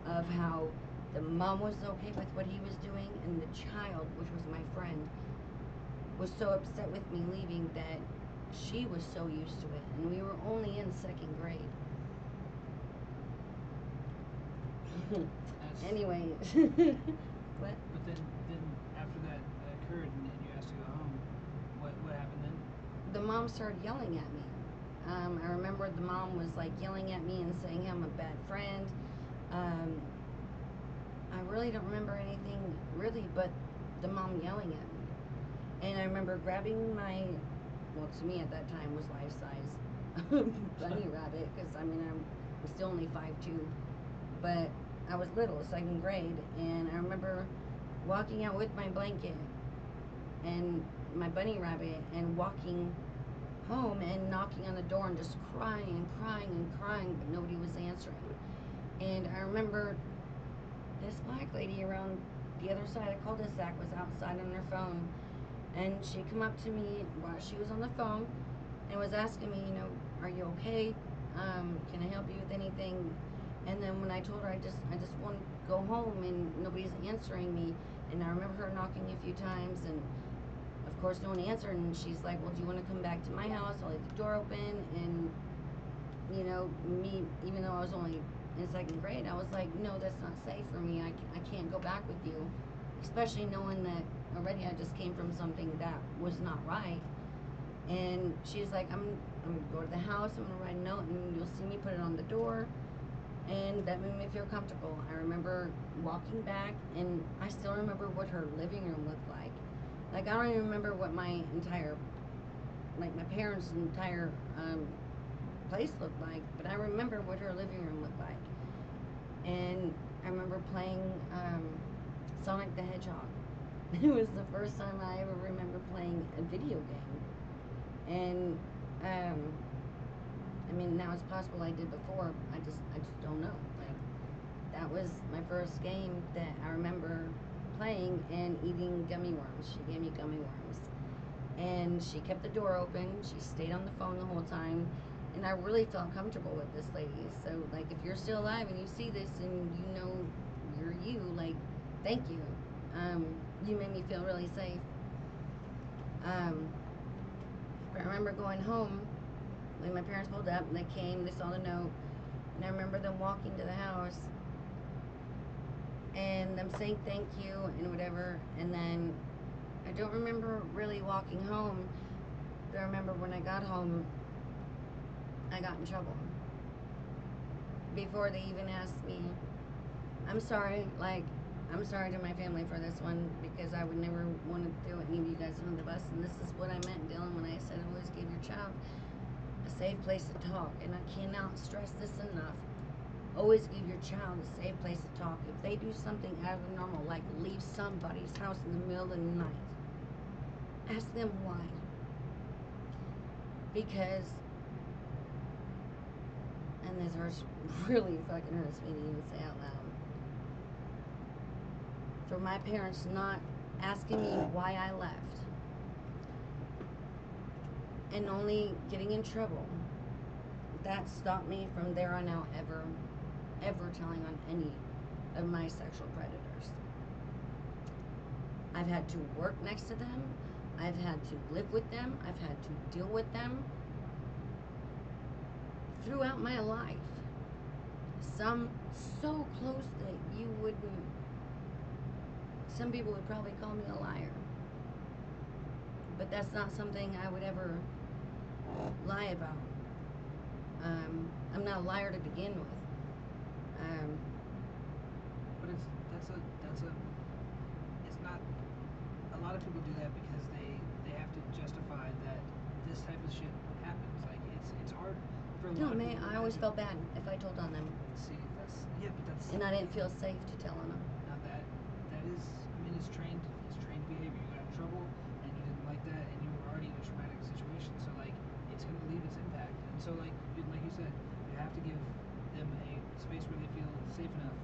Speaker 2: of how the mom was okay with what he was doing, and the child, which was my friend, was so upset with me leaving that she was so used to it, and we were only in second grade. Anyway, what?
Speaker 1: But then after that occurred and you asked to go home, what happened then?
Speaker 2: The mom started yelling at me. I remember the mom was like yelling at me and saying I'm a bad friend. I really don't remember anything really, but the mom yelling at me. And I remember grabbing my, well, to me at that time was life size bunny rabbit, because I'm still only 5'2", but I was little, second grade, and I remember walking out with my blanket and my bunny rabbit and walking home and knocking on the door and just crying and crying and crying, but nobody was answering. And I remember this black lady around the other side of the cul-de-sac was outside on her phone, and she come up to me while she was on the phone and was asking me, are you okay? Can I help you with anything? And then when I told her I just want to go home and nobody's answering me, and I remember her knocking a few times, and of course no one answered, and she's like, well, do you want to come back to my house? I'll leave the door open. And me, even though I was only in second grade, I was like, no, that's not safe for me. I can't go back with you, especially knowing that already I just came from something that was not right. And she's like, I'm gonna go to the house, I'm gonna write a note, and you'll see me put it on the door. And that made me feel comfortable. I remember walking back, and I still remember what her living room looked like. Like, I don't even remember what my entire, like, my parents' entire place looked like, but I remember what her living room looked like. And I remember playing Sonic the Hedgehog. It was the first time I ever remember playing a video game. And now it's possible I did before. I just don't know. Like, that was my first game that I remember playing and eating gummy worms. She gave me gummy worms, and she kept the door open. She stayed on the phone the whole time, and I really felt comfortable with this lady. So, like, if you're still alive and you see this and you're you, like, thank you. You made me feel really safe. I remember going home when my parents pulled up, and they came, they saw the note, and I remember them walking to the house and them saying thank you and whatever. And then I don't remember really walking home, but I remember when I got home, I got in trouble. Before they even asked me, I'm sorry, like, I'm sorry to my family for this one because I would never want to throw any of you guys under the bus. And this is what I meant, Dylan, when I said always give your child a safe place to talk. And I cannot stress this enough. Always give your child a safe place to talk. If they do something out of the normal, like leave somebody's house in the middle of the night, ask them why. Because, and this verse really fucking hurts me to even say out loud. For my parents not asking me why I left and only getting in trouble, that stopped me from there on out ever telling on any of my sexual predators. I've had to work next to them. I've had to live with them. I've had to deal with them throughout my life. Some so close that you wouldn't. Some people would probably call me a liar. But that's not something I would ever lie about. I'm not a liar to begin with.
Speaker 1: But it's not, a lot of people do that because they have to justify that this type of shit happens. Like, it's hard for a lot of people.
Speaker 2: I always felt bad if I told on them.
Speaker 1: See, but that's.
Speaker 2: And I didn't feel safe to tell on them.
Speaker 1: Now that is, I mean, it's trained behavior. You got in trouble and you didn't like that, and you were already in a traumatic situation. So like, it's gonna leave its impact. And so like you said, you have to give them a space where they feel safe enough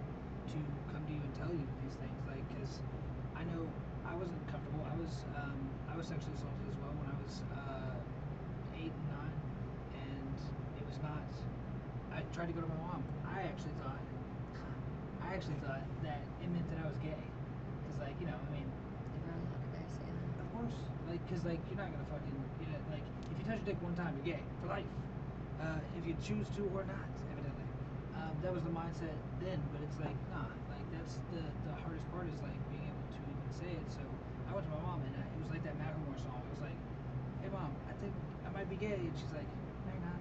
Speaker 1: to come to you and tell you these things. Like, because I know I wasn't comfortable. I was sexually assaulted as well when I was 8 and 9, and it was not. I tried to go to my mom. I actually thought that it meant that I was gay, because like, you know, I mean,
Speaker 2: You're not allowed to guys say that.
Speaker 1: of course, like, because like you're not gonna fucking, you know, like if you touch your dick one time, you're gay for life. If you choose to or not, evidently. That was the mindset then, but it's like, nah, like that's the hardest part is like being able to even say it. So I went to my mom, and it was like that Macklemore song. It was like, hey mom, I think I might be gay, and she's like, no you're not.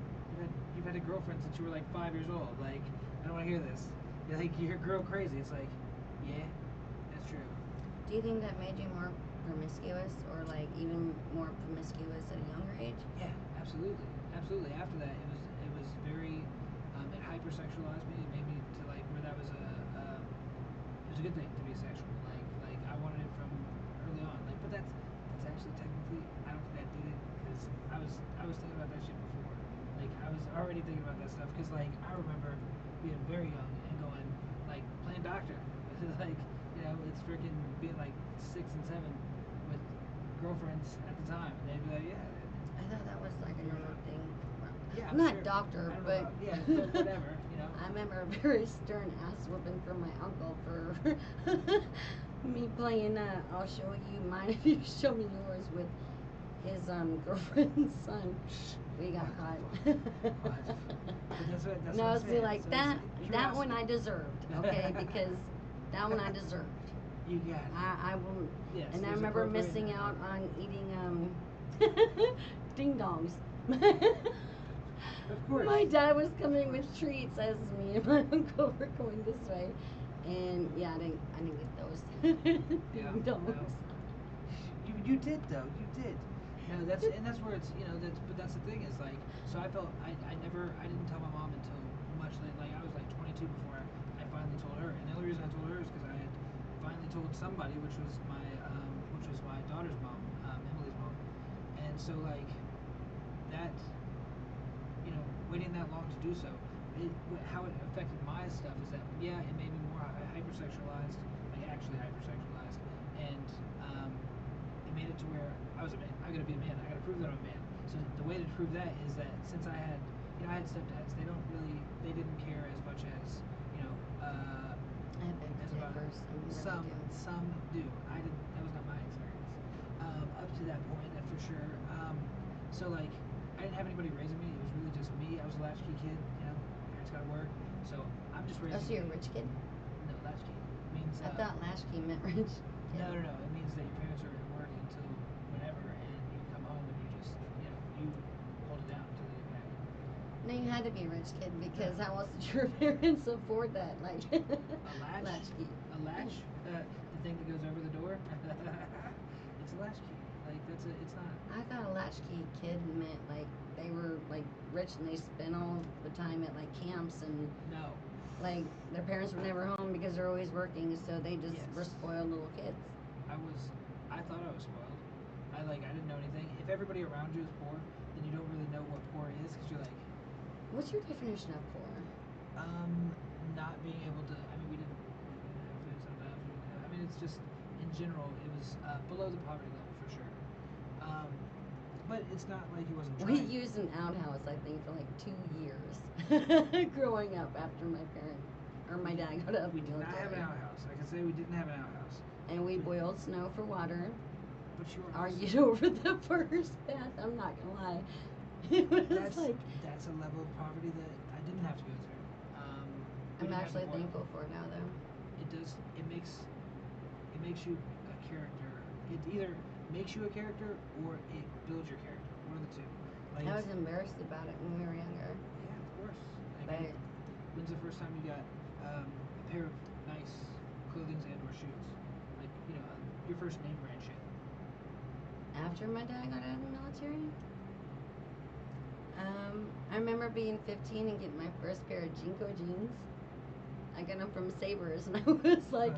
Speaker 1: You've had a girlfriend since you were like 5 years old. Like, I don't want to hear this. You're like, you're girl crazy. It's like, yeah, that's true.
Speaker 2: Do you think that made you more promiscuous, or like even more promiscuous at a younger age?
Speaker 1: Yeah, absolutely. After that, it was very, it hypersexualized me. It made me to like where that was it was a good thing to be sexual. Like I wanted it from early on. Like, but that's actually technically, I don't think that did it, because I was thinking about that shit before. Like, I was already thinking about that stuff, because like I remember being very young and going like playing doctor. Like, you know, it's freaking being like 6 and 7 with girlfriends at the time, and they'd be like, yeah.
Speaker 2: I thought that was like a normal thing.
Speaker 1: Yeah,
Speaker 2: I'm not
Speaker 1: sure.
Speaker 2: doctor,
Speaker 1: I don't know
Speaker 2: but
Speaker 1: about, yeah, but whatever, you know.
Speaker 2: I remember a very stern ass whooping from my uncle for me playing I'll show you mine if you show me yours with his girlfriend's son. We got caught.
Speaker 1: What? That's
Speaker 2: No,
Speaker 1: what I'm
Speaker 2: see,
Speaker 1: saying.
Speaker 2: like
Speaker 1: So
Speaker 2: that
Speaker 1: it's
Speaker 2: that one
Speaker 1: curiosity.
Speaker 2: I deserved, okay? Because that one I deserved.
Speaker 1: You got it.
Speaker 2: I will.
Speaker 1: Yes,
Speaker 2: And I
Speaker 1: there's
Speaker 2: remember
Speaker 1: appropriate
Speaker 2: missing
Speaker 1: and
Speaker 2: out on eating ding dongs.
Speaker 1: Of course.
Speaker 2: My dad was coming with treats as me and my uncle were going this way, and yeah, I didn't get those
Speaker 1: Yeah,
Speaker 2: ding dongs.
Speaker 1: no. You did though. You did. No, that's where it's, you know, that's the thing is like, so I felt I didn't tell my mom until much later. Like, I was like 22 before I finally told her, and the only reason I told her is because I had finally told somebody, which was my daughter's mom, Emily's mom, and so like that, you know, waiting that long to do so, how it affected my stuff is that, yeah, it made me more hypersexualized, like actually hypersexualized, and it made it to where I was a man. I gotta be a man. I gotta prove that I'm a man. So the way to prove that is that since I had stepdads, they didn't care as much as, you know,
Speaker 2: I have been
Speaker 1: as
Speaker 2: to
Speaker 1: about
Speaker 2: first.
Speaker 1: some do. I didn't. That was not my experience. Up to that point, that for sure. So like, I didn't have anybody raising me. It was really just me. I was a latchkey kid. You know, parents gotta work. So I'm just raising.
Speaker 2: Oh, so you're a rich kid?
Speaker 1: No, latchkey means.
Speaker 2: I thought latchkey meant rich.
Speaker 1: No. It means that your parents are at work until whenever, and you come home and you just, you know, you hold it down until they get back.
Speaker 2: No, you had to be a rich kid because how else did your parents afford that? Like
Speaker 1: A latch?
Speaker 2: latchkey.
Speaker 1: A latch? The thing that goes over the door. It's a latchkey. Like it's not.
Speaker 2: I thought a latchkey kid meant like they were like rich and they spent all the time at like camps and
Speaker 1: No.
Speaker 2: like their parents were never home because they're always working, so they just
Speaker 1: Yes.
Speaker 2: were spoiled little kids.
Speaker 1: I thought I was spoiled. I didn't know anything. If everybody around you is poor, then you don't really know what poor is because you're like,
Speaker 2: What's your definition of poor?
Speaker 1: not being able to. I mean, we didn't have food sometimes. We didn't have, I mean, it's just in general, it was below the poverty level for sure. But it's not like it wasn't
Speaker 2: We
Speaker 1: trying.
Speaker 2: used an outhouse, I think, for like 2 years growing up after my parents or my dad got out of
Speaker 1: We
Speaker 2: the
Speaker 1: did not have an
Speaker 2: military.
Speaker 1: outhouse. I can say we didn't have an outhouse.
Speaker 2: And we boiled snow for water.
Speaker 1: But you were
Speaker 2: Argued over the first bath. I'm not gonna lie. It was like
Speaker 1: that's a level of poverty that I didn't have to go through. We
Speaker 2: I'm
Speaker 1: didn't have
Speaker 2: actually
Speaker 1: to boil.
Speaker 2: thankful for it now, though.
Speaker 1: It does. It makes you a character. It either makes you a character or it builds your character. One of the two. Like
Speaker 2: I was embarrassed about it when we were younger,
Speaker 1: yeah, of course.
Speaker 2: but
Speaker 1: Like, when's the first time you got a pair of nice clothing and/or shoes? Like your first name brand shit.
Speaker 2: after my dad got out of the military, I remember being 15 and getting my first pair of Jinko jeans. I got them from Savers, and I was like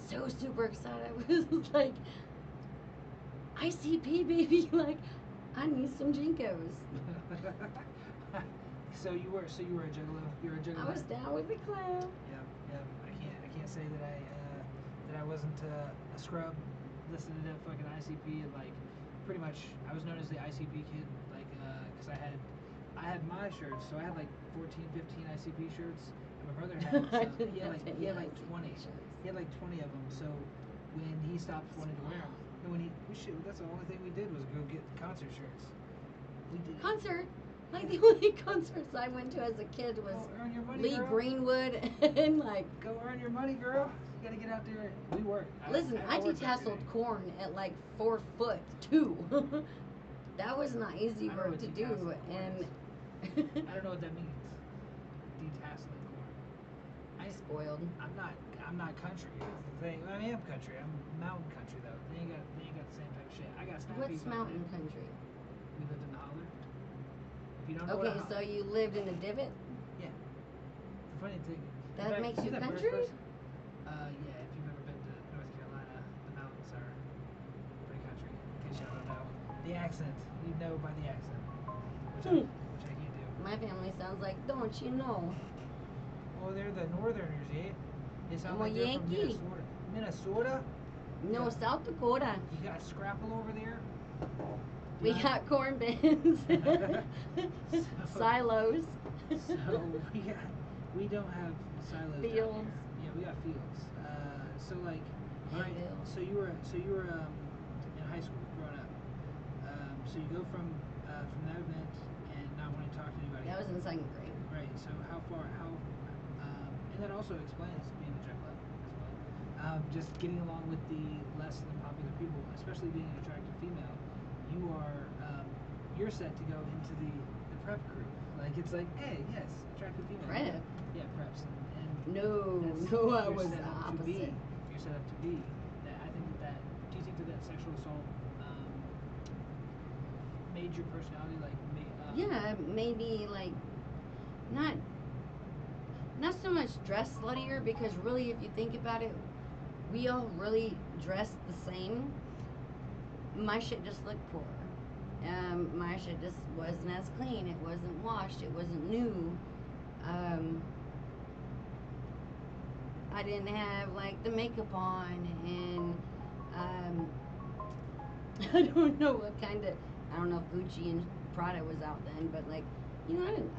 Speaker 2: so super excited. I was like, ICP baby, like I need some Jinkos.
Speaker 1: So you were a juggalo. You were a juggalo.
Speaker 2: I was down with the clown.
Speaker 1: Yeah. I can't say that I wasn't a scrub. Listening to that fucking ICP and like pretty much I was known as the ICP kid. Like because I had my shirts, so I had like 14, 15 ICP shirts. And my brother had
Speaker 2: I
Speaker 1: some,
Speaker 2: didn't
Speaker 1: he had
Speaker 2: have
Speaker 1: like
Speaker 2: any
Speaker 1: 20.
Speaker 2: ICP shirts.
Speaker 1: He had like 20 of them. So when he stopped wanting to wear them, and when that's the only thing we did was go get concert shirts. We did
Speaker 2: Concert. Like the only concerts I went to as a kid was
Speaker 1: Go earn your money,
Speaker 2: Lee
Speaker 1: girl.
Speaker 2: Greenwood and like.
Speaker 1: Go earn your money, girl. You gotta get out there. We work.
Speaker 2: Listen, I
Speaker 1: worked every
Speaker 2: detasseled
Speaker 1: day.
Speaker 2: corn at like 4 foot too. That was not easy
Speaker 1: I know
Speaker 2: work
Speaker 1: what
Speaker 2: to
Speaker 1: detasseling
Speaker 2: do,
Speaker 1: corn
Speaker 2: and
Speaker 1: I don't know what that means. Detasseling corn.
Speaker 2: I spoiled.
Speaker 1: I'm not country. That's the thing. I am country. I'm mountain country though. They ain't got the same type of shit. I got snap
Speaker 2: What's
Speaker 1: peas on
Speaker 2: mountain
Speaker 1: there.
Speaker 2: country?
Speaker 1: We lived in the holler. If you don't know
Speaker 2: Okay,
Speaker 1: what a
Speaker 2: so
Speaker 1: holler,
Speaker 2: you lived in a divot.
Speaker 1: yeah. The funny thing. in
Speaker 2: That
Speaker 1: fact,
Speaker 2: makes
Speaker 1: see
Speaker 2: you
Speaker 1: that birch
Speaker 2: country?
Speaker 1: person? Yeah. If you've ever been to North Carolina, the mountains are pretty country. In case y'all don't know, the accent. You know by the accent, which I can't do.
Speaker 2: My family sounds like, don't you know?
Speaker 1: Oh, they're the Northerners, yeah. They sound
Speaker 2: I'm a
Speaker 1: like they're from
Speaker 2: Yankee.
Speaker 1: Minnesota.
Speaker 2: No,
Speaker 1: Yeah.
Speaker 2: South Dakota.
Speaker 1: You got Scrapple over there.
Speaker 2: We
Speaker 1: Yeah.
Speaker 2: got corn bins, silos.
Speaker 1: So we don't have silos down
Speaker 2: Fields.
Speaker 1: here. Yeah, we got fields. So like, all right.
Speaker 2: Fields.
Speaker 1: So you were in high school growing up. So you go from that event and not wanting to talk to anybody.
Speaker 2: That was in 2nd grade.
Speaker 1: Right. So and that also explains being a juggler as well. Just getting along with the less than popular people, especially being an attractive female. You're set to go into the prep crew. Like it's like, hey, yes, attractive female.
Speaker 2: Prep?
Speaker 1: Yeah, preps and
Speaker 2: No,
Speaker 1: that's-
Speaker 2: no, I
Speaker 1: you're
Speaker 2: was
Speaker 1: set
Speaker 2: the
Speaker 1: up to be.
Speaker 2: opposite.
Speaker 1: You're set up to be. That I think that. Do you think that sexual assault made your personality like?
Speaker 2: Yeah, maybe like not so much dress sluttier, because really, if you think about it, we all really dressed the same. My shit just looked poor. My shit just wasn't as clean. It wasn't washed. It wasn't new. I didn't have like the makeup on, and I don't know what kind of. I don't know if Gucci and Prada was out then, but like,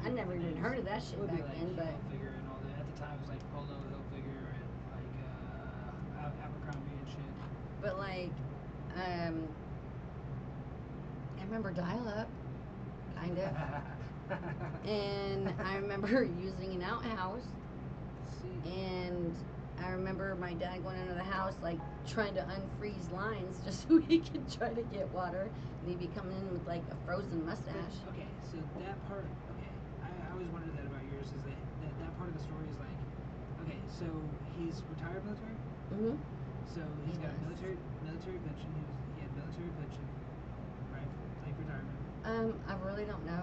Speaker 2: I never even heard of that shit
Speaker 1: It would
Speaker 2: back
Speaker 1: be like
Speaker 2: then. But
Speaker 1: Hilfiger and all that. At the time, it was like Polo, Hilfiger, and like Abercrombie and shit.
Speaker 2: But like, I remember dial-up, kind of, and I remember using an outhouse,
Speaker 1: See,
Speaker 2: and I remember my dad going into the house like trying to unfreeze lines just so he could try to get water, and he'd be coming in with like a frozen mustache.
Speaker 1: okay, so that part, okay, I always wondered that about yours, is that part of the story is like, okay, so he's retired military?
Speaker 2: Mhm.
Speaker 1: So he's
Speaker 2: He
Speaker 1: got a
Speaker 2: was.
Speaker 1: military pension. He had military pension, right? Like retirement.
Speaker 2: I really don't know.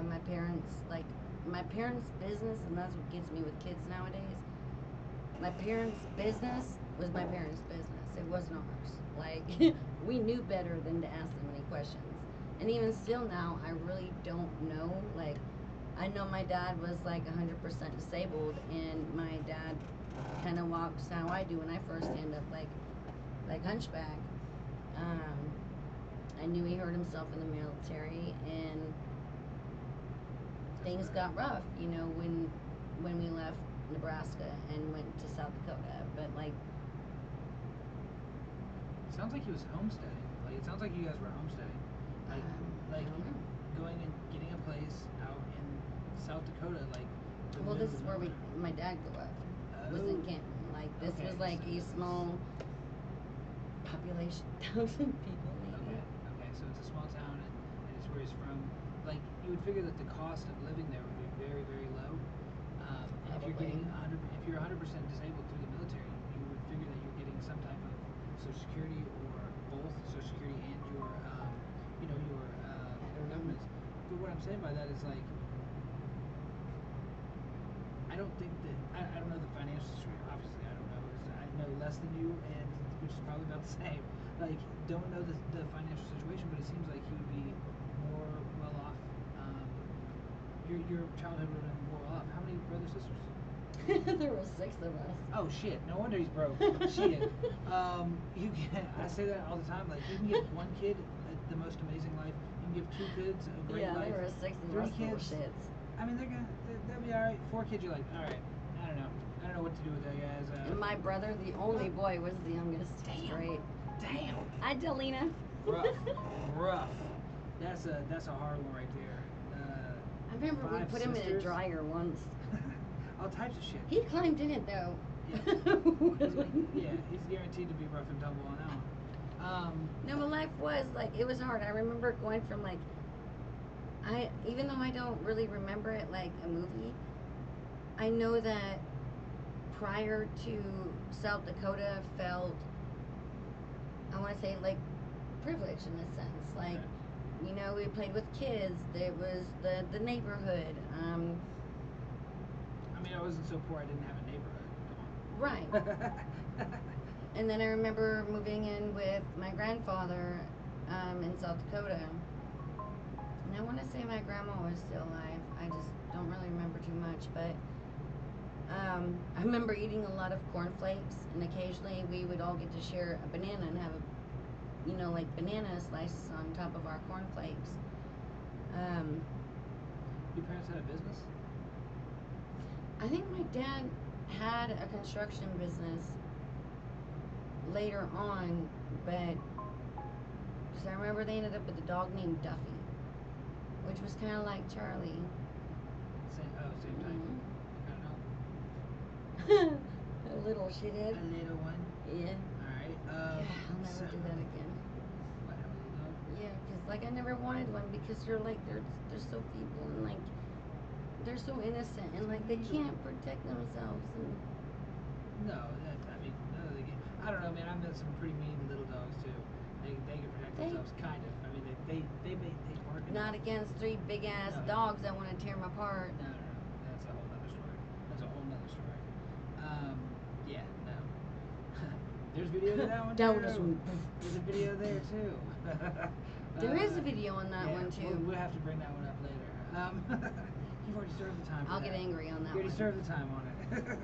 Speaker 2: My parents business, and that's what gets me with kids nowadays. My parents' business was my parents' business. It wasn't ours. Like we knew better than to ask them any questions. And even still now, I really don't know. Like I know my dad was like 100% disabled, and my dad kind of walks how I do when I first stand up, like hunchback. Um, I knew he hurt himself in the military, and things got rough. You know, when we left Nebraska and went to South Dakota, but like
Speaker 1: Sounds like he was homesteading. Like it sounds like you guys were homesteading. Like
Speaker 2: I
Speaker 1: like
Speaker 2: don't know.
Speaker 1: going and getting a place out in South Dakota, like the
Speaker 2: Well,
Speaker 1: middle
Speaker 2: this
Speaker 1: of
Speaker 2: is where
Speaker 1: nowhere.
Speaker 2: my dad grew up. Was in
Speaker 1: Oh.
Speaker 2: Canton. Like this
Speaker 1: Okay,
Speaker 2: was like
Speaker 1: so
Speaker 2: a
Speaker 1: this is-
Speaker 2: small population, 1,000 people maybe.
Speaker 1: Okay, so it's a small town and it's where he's from. Like you would figure that the cost of living there would be very, very low. And if you're
Speaker 2: Probably.
Speaker 1: getting 100, if you're 100% disabled through the military, you would figure that you're getting some type of Social Security or both Social Security and your, your federal government. But what I'm saying by that is like, I don't think that I don't know the financial situation. Obviously, I don't know. I know less than you, and which is probably about the same. Like, don't know the financial situation, but it seems like he would be more well off. Your childhood would have been more well off. How many brothers sisters?
Speaker 2: There were 6 of us.
Speaker 1: Oh shit! No wonder he's broke. Shit. You can. I say that all the time. Like, you can give one kid the most amazing life. You can give 2 kids a great
Speaker 2: Yeah,
Speaker 1: life.
Speaker 2: there were 6 of
Speaker 1: 3
Speaker 2: us little
Speaker 1: kids.
Speaker 2: shits.
Speaker 1: I mean, they'll be all right. 4 kids, you're like, all right. I don't know. I don't know what to do with that, guys.
Speaker 2: And my brother, the only boy, was the youngest.
Speaker 1: Damn.
Speaker 2: Straight.
Speaker 1: Damn.
Speaker 2: Hi, Delina.
Speaker 1: Rough. Rough. That's a hard one right there.
Speaker 2: I remember we
Speaker 1: 5
Speaker 2: put him in a
Speaker 1: sisters.
Speaker 2: dryer once.
Speaker 1: All types of shit.
Speaker 2: He climbed in it though.
Speaker 1: Yeah, he's guaranteed to be rough and tumble on that one.
Speaker 2: No, but life was like it was hard. I remember going from like even though I don't really remember it like a movie, I know that prior to South Dakota felt I want to say like privileged in a sense. Like
Speaker 1: Okay.
Speaker 2: you know, we played with kids. There was the neighborhood.
Speaker 1: I mean, I wasn't so poor I didn't have a neighborhood.
Speaker 2: Right.
Speaker 1: Come on.
Speaker 2: And then I remember moving in with my grandfather in South Dakota. And I want to say my grandma was still alive. I just don't really remember too much. But I remember eating a lot of cornflakes. And occasionally we would all get to share a banana and have like banana slices on top of our cornflakes.
Speaker 1: Your parents had a business?
Speaker 2: I think my dad had a construction business later on, but because I remember they ended up with a dog named Duffy, which was kind of like Charlie.
Speaker 1: Same type.
Speaker 2: Mhm.
Speaker 1: I don't know.
Speaker 2: A little shithead.
Speaker 1: A little one.
Speaker 2: Yeah.
Speaker 1: Alright.
Speaker 2: Yeah, I'll never do that again.
Speaker 1: What, have a little dog?
Speaker 2: Yeah, because like I never wanted one because they're so feeble and like they're so innocent and like they can't protect themselves and
Speaker 1: No, I don't know, man. I've met some pretty mean little dogs too. They can protect themselves, kind of. I mean, they bark.
Speaker 2: not against 3 big ass
Speaker 1: No.
Speaker 2: dogs that want to tear them apart.
Speaker 1: No. That's a whole nother story. Yeah, no. There's video of that one
Speaker 2: Don't
Speaker 1: too.
Speaker 2: assume.
Speaker 1: There's a video there too.
Speaker 2: There is a video on that one too.
Speaker 1: We'll have to bring that one up later. You've already served the time.
Speaker 2: I'll
Speaker 1: for
Speaker 2: get
Speaker 1: that.
Speaker 2: angry on that
Speaker 1: You already
Speaker 2: one.
Speaker 1: served the time on it.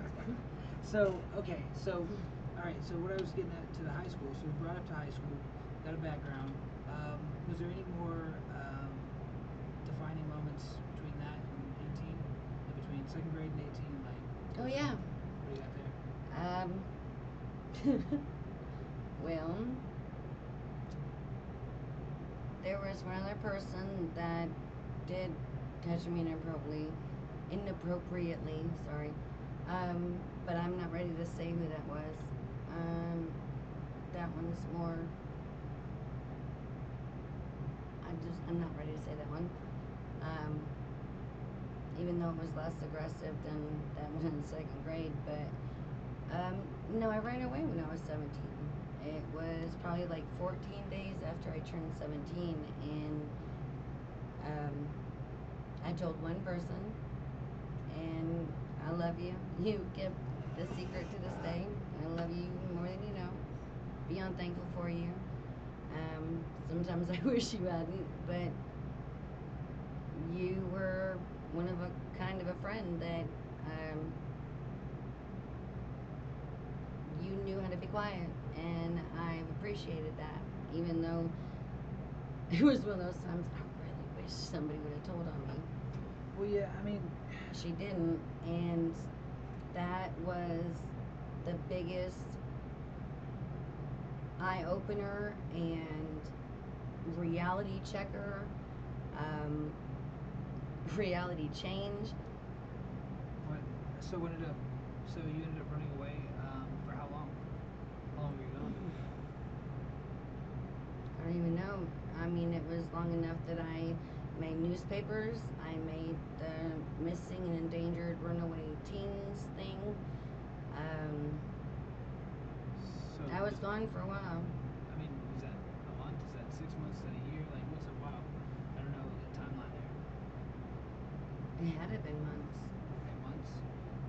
Speaker 1: So, okay, so, alright, so what I was getting at to the high school, so we brought up to high school, got a background. Was there any more defining moments between that and 18? Between 2nd grade and 18? Like,
Speaker 2: Oh yeah.
Speaker 1: what do you got there?
Speaker 2: Well, there was one other person that did touch me inappropriately, sorry. But I'm not ready to say who that was. That one's more. I'm not ready to say that one. Even though it was less aggressive than that one in 2nd grade, but No, I ran away when I was 17. It was probably like 14 days after I turned 17, and I told one person, and I love you. You kept the secret to this day. I love you more than you know. Beyond thankful for you. Sometimes I wish you hadn't, but you were one of a kind of a friend that you knew how to be quiet, and I've appreciated that. Even though it was one of those times I really wish somebody would have told on me.
Speaker 1: Well, yeah, I mean,
Speaker 2: She didn't, and that was the biggest eye opener and reality checker, um, reality change.
Speaker 1: what, so what ended up, so you ended up running away, for how long? How long were you gone?
Speaker 2: I don't even know. I mean, it was long enough that I made newspapers. I made the missing and endangered runaway teens thing. Um,
Speaker 1: So,
Speaker 2: I was gone for a while.
Speaker 1: I mean, is that a month? Is that 6 months? Is that a year? Like, what's a while? I don't know the timeline there.
Speaker 2: It had to have been months.
Speaker 1: Okay, months.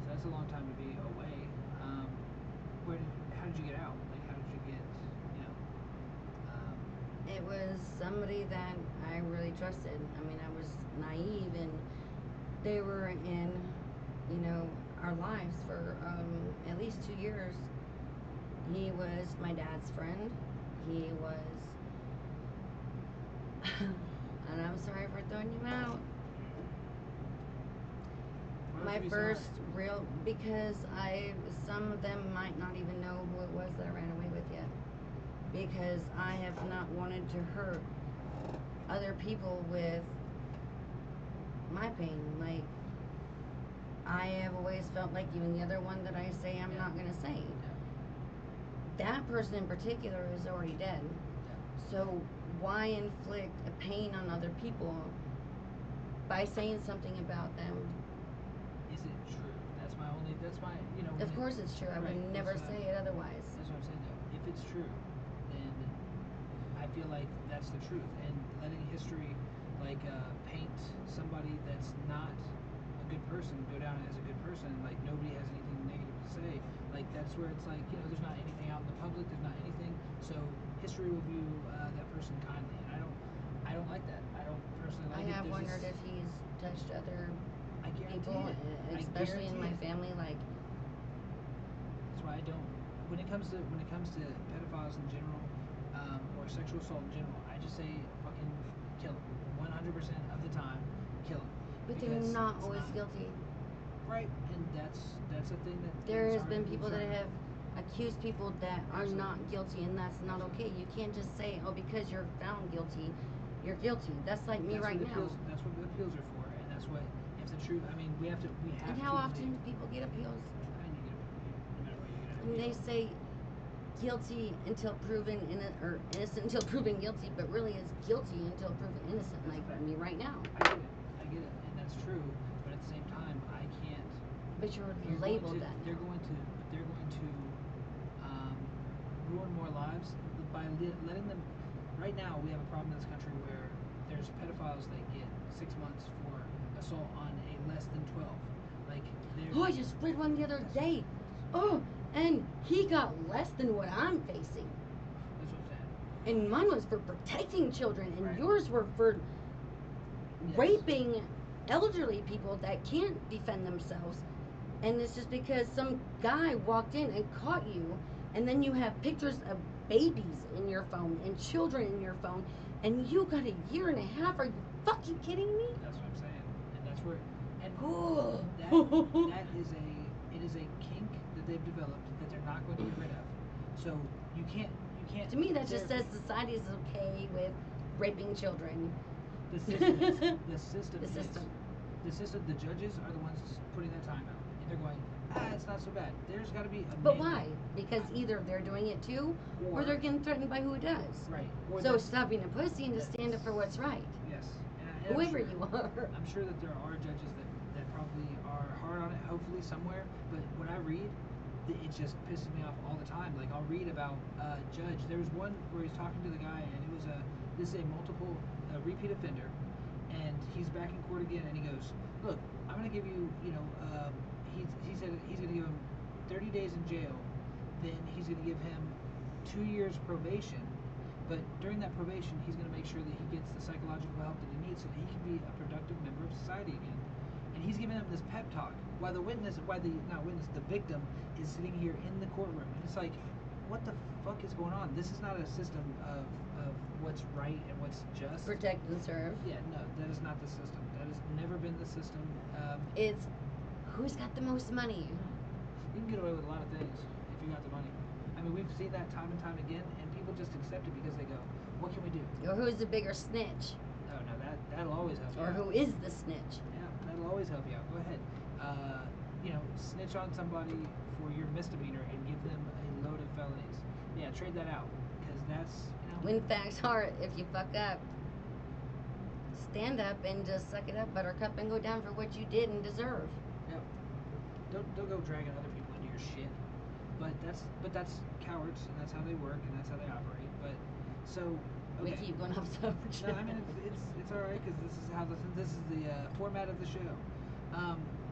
Speaker 1: So that's a long time to be away. How did you get out? Like, how did you get, you know, um,
Speaker 2: It was somebody that I really trusted. I mean, I was naive, and they were in, our lives for at least 2 years. He was my dad's friend. He was, and I'm sorry for throwing you out.
Speaker 1: why would
Speaker 2: My
Speaker 1: you be so
Speaker 2: first
Speaker 1: hurt?
Speaker 2: real, because some of them might not even know who it was that I ran away with yet. Because I have not wanted to hurt other people with my pain. Like, I have always felt like even the other one that I say I'm not going to say. That person in particular is already dead. So why inflict a pain on other people by saying something about them?
Speaker 1: Is it true? That's my,
Speaker 2: Of course it's true. I
Speaker 1: Right,
Speaker 2: would never
Speaker 1: that's what
Speaker 2: say it otherwise.
Speaker 1: That's what I'm saying though. If it's true, then I feel like that's the truth. And letting history, like, paint somebody that's not a good person go down as a good person, like nobody has anything negative to say. Like, that's where it's like, there's not anything out in the public. There's not anything. So history will view that person kindly, and I don't like that. I don't personally like
Speaker 2: I
Speaker 1: it.
Speaker 2: have
Speaker 1: There's
Speaker 2: wondered
Speaker 1: this,
Speaker 2: if he's touched other
Speaker 1: I guarantee
Speaker 2: people,
Speaker 1: it. I
Speaker 2: especially in my
Speaker 1: guarantee it.
Speaker 2: family. Like,
Speaker 1: That's why I don't. When it comes to pedophiles in general, or sexual assault in general, I just say fucking kill them. 100% of the time, kill them.
Speaker 2: but they're
Speaker 1: Because
Speaker 2: not
Speaker 1: it's
Speaker 2: always guilty.
Speaker 1: right, and that's a thing that
Speaker 2: There
Speaker 1: that's
Speaker 2: has been
Speaker 1: already
Speaker 2: people that
Speaker 1: determined.
Speaker 2: have accused people that are
Speaker 1: Absolutely.
Speaker 2: not guilty, and that's not okay. You can't just say, oh, because you're found guilty, you're guilty. That's like me
Speaker 1: That's
Speaker 2: right
Speaker 1: what
Speaker 2: now.
Speaker 1: appeals. That's what the appeals are for, and that's what if the truth. I mean, we have to.
Speaker 2: And how
Speaker 1: to
Speaker 2: often do
Speaker 1: believe.
Speaker 2: people get appeals?
Speaker 1: I mean, no matter what, you get an
Speaker 2: And they
Speaker 1: appeal.
Speaker 2: say guilty until proven or innocent until proven guilty, but really it's guilty until proven innocent,
Speaker 1: That's
Speaker 2: like
Speaker 1: a fact.
Speaker 2: me right now.
Speaker 1: I get it, and that's true. But at the same time, I can't.
Speaker 2: But you're
Speaker 1: They're
Speaker 2: labeled
Speaker 1: going to,
Speaker 2: that
Speaker 1: they're
Speaker 2: now.
Speaker 1: going to, but they're going to ruin more lives by letting them. Right now, we have a problem in this country where there's pedophiles that get 6 months for assault on a less than 12. Like,
Speaker 2: Oh, I just read one the other day. Oh, and he got less than what I'm facing.
Speaker 1: That's what I'm saying.
Speaker 2: And mine was for protecting children, and
Speaker 1: Right.
Speaker 2: yours were for
Speaker 1: Yes.
Speaker 2: raping elderly people that can't defend themselves. And it's just because some guy walked in and caught you, and then you have pictures of babies in your phone and children in your phone, and you got a year and a half. Are you fucking kidding me?
Speaker 1: That's what I'm saying, and that's where, and
Speaker 2: Oh.
Speaker 1: that is a kink that they've developed that they're not going to get rid of. So you can't.
Speaker 2: To me, that just
Speaker 1: there-
Speaker 2: says society is okay with raping children.
Speaker 1: The system is. The system
Speaker 2: The
Speaker 1: is.
Speaker 2: system.
Speaker 1: The system. The judges are the ones putting that time out, and they're going, it's not so bad. There's got to be a.
Speaker 2: But why? Because either they're doing it too, or they're getting threatened by who does.
Speaker 1: Right. Or
Speaker 2: So
Speaker 1: that's-
Speaker 2: stop being a pussy and just stand up for what's right.
Speaker 1: Yes. And
Speaker 2: Whoever
Speaker 1: I'm sure,
Speaker 2: you are.
Speaker 1: I'm sure that there are judges that probably are hard on it. Hopefully somewhere. But what I read, it just pisses me off all the time. Like I'll read about judge. There was one where he's talking to the guy, and it was this is a multiple repeat offender, and he's back in court again, and he goes, look, I'm gonna give you, he said he's gonna give him 30 days in jail, then he's gonna give him 2 years probation, but during that probation, he's gonna make sure that he gets the psychological help that he needs so that he can be a productive member of society again. And he's giving him this pep talk while the victim is sitting here in the courtroom, and it's like, what the fuck is going on? This is not a system of what's right and what's just.
Speaker 2: Protect and serve.
Speaker 1: Yeah, no, that is not the system. That has never been the system.
Speaker 2: It's who's got the most money.
Speaker 1: You can get away with a lot of things if you got the money. I mean, we've seen that time and time again, and people just accept it because they go, what can we do?
Speaker 2: Or who's the bigger snitch.
Speaker 1: Oh, no, that'll always help you
Speaker 2: Or
Speaker 1: out.
Speaker 2: who is the snitch.
Speaker 1: Yeah, that'll always help you out. Go ahead. Snitch on somebody for your misdemeanor and give them a load of felonies. Yeah, trade that out, because that's,
Speaker 2: When facts are, if you fuck up, stand up and just suck it up, buttercup, and go down for what you did and deserve.
Speaker 1: Yep. Don't go dragging other people into your shit. But that's cowards, and that's how they work, and that's how they operate. But so okay.
Speaker 2: We keep going off subject.
Speaker 1: No, I mean it's all right because this is the format of the show.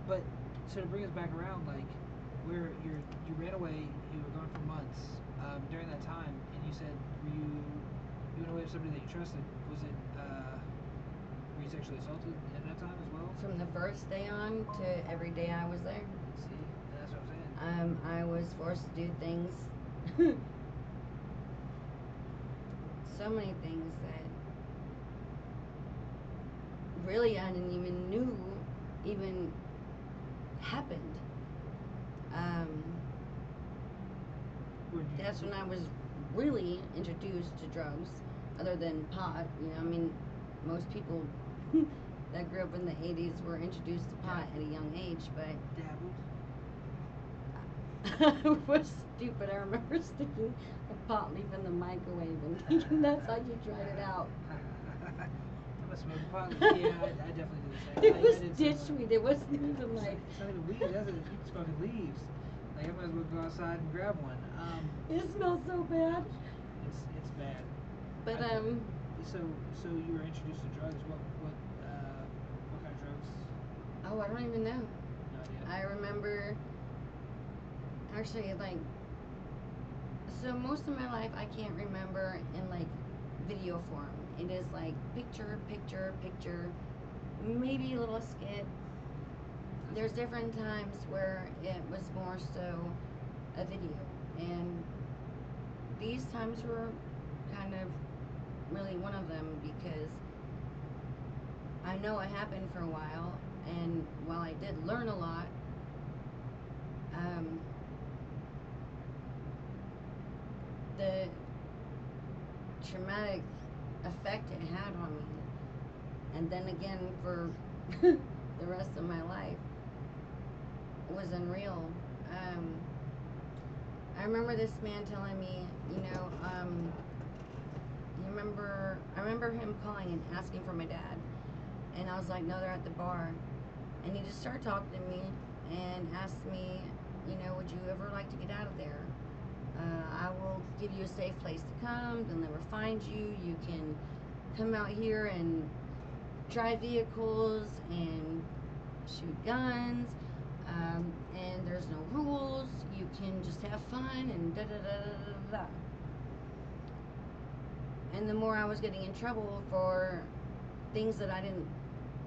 Speaker 1: But so to bring us back around, like where you ran away, you were gone for months. During that time, and you said you went away with somebody that you trusted. Was it were you sexually assaulted at that time as well?
Speaker 2: From the first day on to every day I was there.
Speaker 1: See, that's what I'm saying.
Speaker 2: I was forced to do things, so many things that really I didn't even knew even happened. That's when I was really introduced to drugs, other than pot. I mean, most people that grew up in the 80s were introduced to pot at a young age, but
Speaker 1: Dabbled.
Speaker 2: I was stupid. I remember sticking a pot leaf in the microwave and thinking that's how you tried it out.
Speaker 1: I'm a smoking pot leaf. Yeah, I definitely did the same.
Speaker 2: It was ditchweed. It wasn't even like.
Speaker 1: It's not even weed, is it? You're smoking leaves. Like I might as well go outside and grab one.
Speaker 2: It smells so bad.
Speaker 1: It's bad.
Speaker 2: But
Speaker 1: So you were introduced to drugs. What kind of drugs?
Speaker 2: Oh, I don't even know.
Speaker 1: No idea.
Speaker 2: I remember. Actually, like. So most of my life, I can't remember in like video form. It is like picture, picture, picture, maybe a little skit. There's different times where it was more so a video, and these times were kind of really one of them because I know it happened for a while, and while I did learn a lot, the traumatic effect it had on me, and then again for the rest of my life, was unreal. I remember this man telling me, I remember him calling and asking for my dad, and I was like, no, they're at the bar, and he just started talking to me and asked me, would you ever like to get out of there? I will give you a safe place to come. They'll never find you. You can come out here and drive vehicles and shoot guns. And there's no rules. You can just have fun and da da da da da da. And the more I was getting in trouble for things that I didn't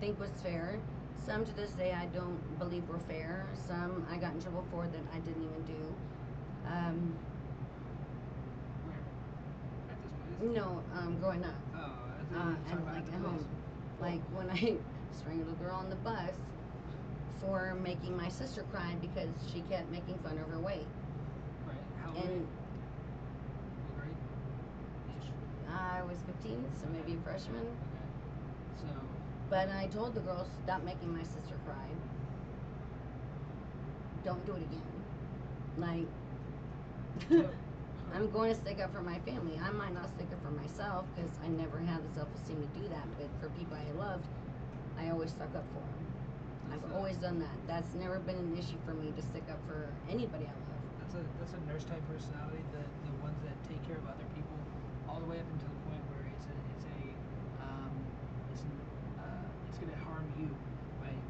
Speaker 2: think was fair, some to this day I don't believe were fair. Some I got in trouble for that I didn't even do.
Speaker 1: Where? At this place?
Speaker 2: No, growing up.
Speaker 1: Oh, I thought you were talking
Speaker 2: And
Speaker 1: about
Speaker 2: like
Speaker 1: the
Speaker 2: at
Speaker 1: place.
Speaker 2: home. Like when I strangled a girl on the bus for making my sister cry because she kept making fun of her weight.
Speaker 1: Right. How old?
Speaker 2: And
Speaker 1: What grade? Ish.
Speaker 2: I was 15, so maybe a freshman.
Speaker 1: Okay. So.
Speaker 2: But I told the girls, stop making my sister cry. Don't do it again. Like, I'm going to stick up for my family. I might not stick up for myself because I never had the self-esteem to do that. But for people I loved, I always stuck up for them. I've always done that. That's never been an issue for me to stick up for anybody I love.
Speaker 1: that's a nurse type personality. The ones that take care of other people all the way up until the point where it's gonna harm you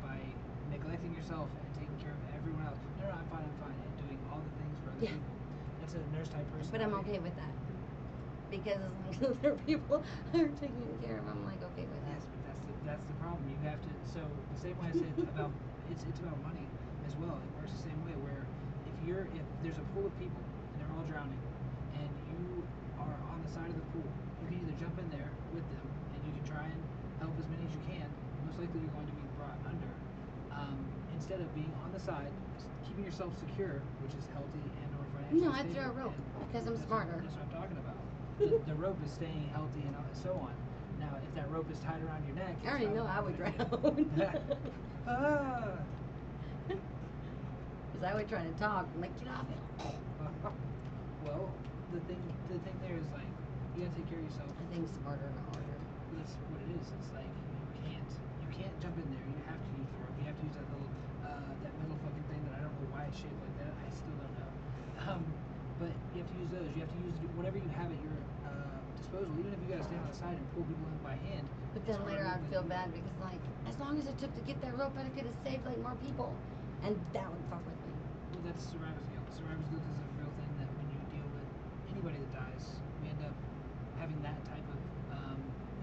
Speaker 1: by neglecting yourself and taking care of everyone else. No, I'm fine, and doing all the things for other
Speaker 2: Yeah.
Speaker 1: people. That's a nurse type personality.
Speaker 2: But I'm okay with that. Because as long as there are people who are taking care of, I'm like okay with that.
Speaker 1: Yes, but that's the problem. You have to. So the same way I said about it's about money as well. It works the same way. Where if there's a pool of people and they're all drowning, and you are on the side of the pool, you can either jump in there with them and you can try and help as many as you can. Most likely you're going to be brought under. Instead of being on the side, keeping yourself secure, which is healthy and or financially
Speaker 2: No, I'd
Speaker 1: stable,
Speaker 2: throw a rope
Speaker 1: and
Speaker 2: because I'm smarter.
Speaker 1: That's what I'm talking about. The rope is staying healthy and so on. Now, if that rope is tied around your neck,
Speaker 2: I already know I would drown.
Speaker 1: Ah.
Speaker 2: Because I would try to talk. I'm like, get off it.
Speaker 1: Well, the thing there is like you gotta take care of yourself.
Speaker 2: I think smarter, not harder.
Speaker 1: That's what it is. It's like you can't jump in there. You have to use the rope. You have to use that little that metal fucking thing that I don't know why it's shaped like that. I still don't know. But you have to use those. You have to use whatever you have at your disposal. Even if you gotta stand on the side and pull people in by hand.
Speaker 2: But then later I'd feel bad because like, as long as it took to get that rope, I could have saved like more people, and that would fuck with me.
Speaker 1: Well, that's survivor's guilt. Survivor's guilt is a real thing that when you deal with anybody that dies, we end up having that type of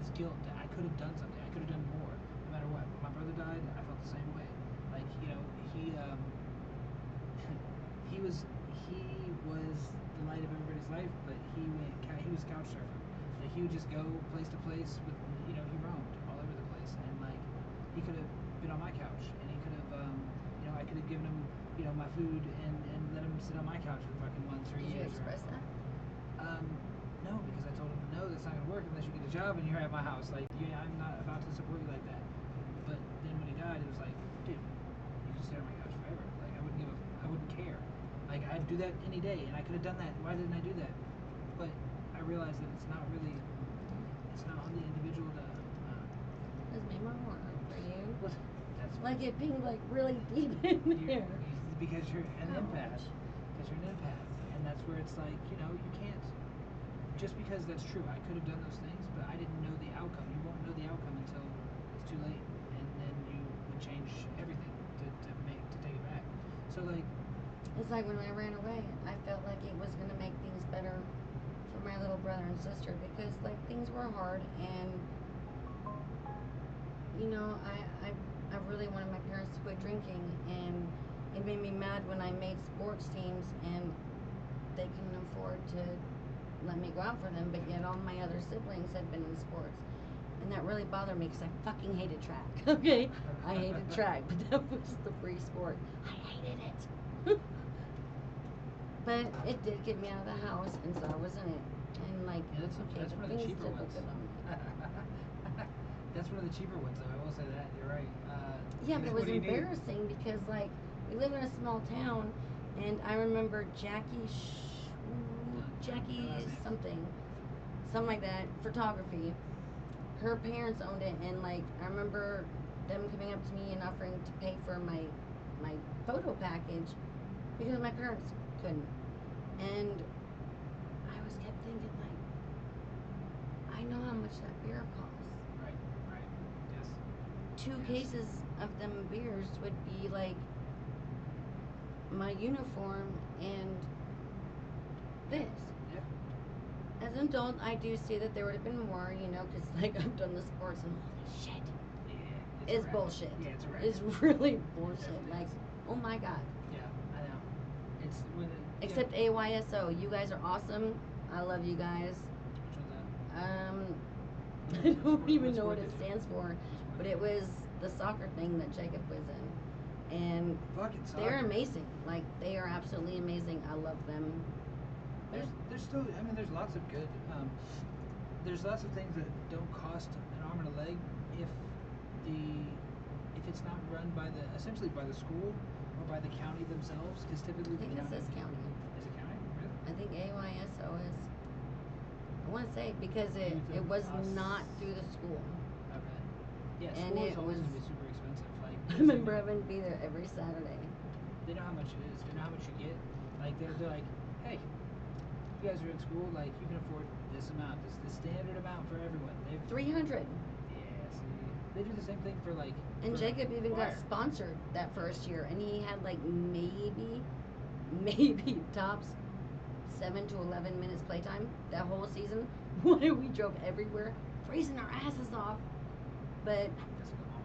Speaker 1: this guilt that I could have done something. I could have done more, no matter what. When my brother died, I felt the same way. Like he he was the light of everybody's life, but he was couch surfing. Like he would just go place to place with he roamed all over the place, and like he could have been on my couch, and he could have I could have given him my food and let him sit on my couch for fucking 1-3
Speaker 2: Did you
Speaker 1: years.
Speaker 2: express that?
Speaker 1: No, because I told him no, that's not gonna work unless you get a job and you're at my house. Like I'm not about to support you like that. But then when he died, it was like, dude, you can stay on my couch forever. Like I wouldn't care. Like I'd do that any day, and I could have done that. Why didn't I do that? But I realized that it's not on the individual to.
Speaker 2: This made my heart hurt for you.
Speaker 1: Well, that's
Speaker 2: Like it pinged like really deep in there.
Speaker 1: because you're an
Speaker 2: Ouch.
Speaker 1: empath. Because you're an empath, and that's where it's like you can't. Just because that's true, I could have done those things, but I didn't know the outcome. You won't know the outcome until it's too late, and then you would change everything to take it back. So like.
Speaker 2: It's like when I ran away, I felt like it was gonna make things better for my little brother and sister because like things were hard and I really wanted my parents to quit drinking, and it made me mad when I made sports teams and they couldn't afford to let me go out for them, but yet all my other siblings had been in sports. And that really bothered me because I fucking hated track. Okay? I hated track, but that was the free sport. I hated it. But it did get me out of the house, and so I was in it. And like,
Speaker 1: Yeah, that's one of the
Speaker 2: things
Speaker 1: cheaper
Speaker 2: did
Speaker 1: ones.
Speaker 2: look good on me.
Speaker 1: That's one of the cheaper ones, though. I will say that. You're right.
Speaker 2: Yeah, but it was
Speaker 1: what do you need?
Speaker 2: embarrassing because like we live in a small town, and I remember Jackie something like that, photography. Her parents owned it, and like I remember them coming up to me and offering to pay for my photo package because my parents couldn't. And I was kept thinking like, I know how much that beer costs.
Speaker 1: Right. Yes.
Speaker 2: 2
Speaker 1: Yes.
Speaker 2: cases of them beers would be like my uniform and this.
Speaker 1: Yeah.
Speaker 2: As an adult, I do see that there would have been more, because like I've done the sports and holy shit,
Speaker 1: Yeah.
Speaker 2: it's bullshit.
Speaker 1: Yeah, it's a wreck.
Speaker 2: It's really bullshit.
Speaker 1: Definitely
Speaker 2: Like,
Speaker 1: is.
Speaker 2: oh my god.
Speaker 1: Yeah, I know. It's when
Speaker 2: Except AYSO, you guys are awesome. I love you guys.
Speaker 1: Which one's that?
Speaker 2: I don't even
Speaker 1: What
Speaker 2: know what
Speaker 1: sport
Speaker 2: it
Speaker 1: did you-
Speaker 2: stands for,
Speaker 1: what sport
Speaker 2: but
Speaker 1: did
Speaker 2: it
Speaker 1: you-
Speaker 2: was the soccer thing that Jacob was in, and
Speaker 1: Fucking
Speaker 2: they're
Speaker 1: soccer.
Speaker 2: amazing. Like they are absolutely amazing. I love them.
Speaker 1: There's still. I mean, there's lots of good. There's lots of things that don't cost an arm and a leg if it's not run by essentially by the school or by the county themselves, because typically
Speaker 2: I think
Speaker 1: the
Speaker 2: it
Speaker 1: county
Speaker 2: says county.
Speaker 1: is it county, really?
Speaker 2: I think AYSO is. I want to say because it
Speaker 1: Youth
Speaker 2: was
Speaker 1: of us.
Speaker 2: not through the school.
Speaker 1: Okay. Yeah,
Speaker 2: And
Speaker 1: school
Speaker 2: it
Speaker 1: is always
Speaker 2: was-
Speaker 1: gonna be super expensive. Like
Speaker 2: I remember having to be there every Saturday.
Speaker 1: they know how much it is. They know how much you get. Like they're like, hey, you guys are in school, like you can afford this amount. This is the standard amount for everyone.
Speaker 2: 300.
Speaker 1: Yeah, see, they do the same thing for like.
Speaker 2: And
Speaker 1: for
Speaker 2: Jacob even
Speaker 1: choir.
Speaker 2: got sponsored that first year, and he had like maybe tops 7 to 11 minutes playtime that whole season. We drove everywhere, freezing our asses off. But
Speaker 1: That's a good mama.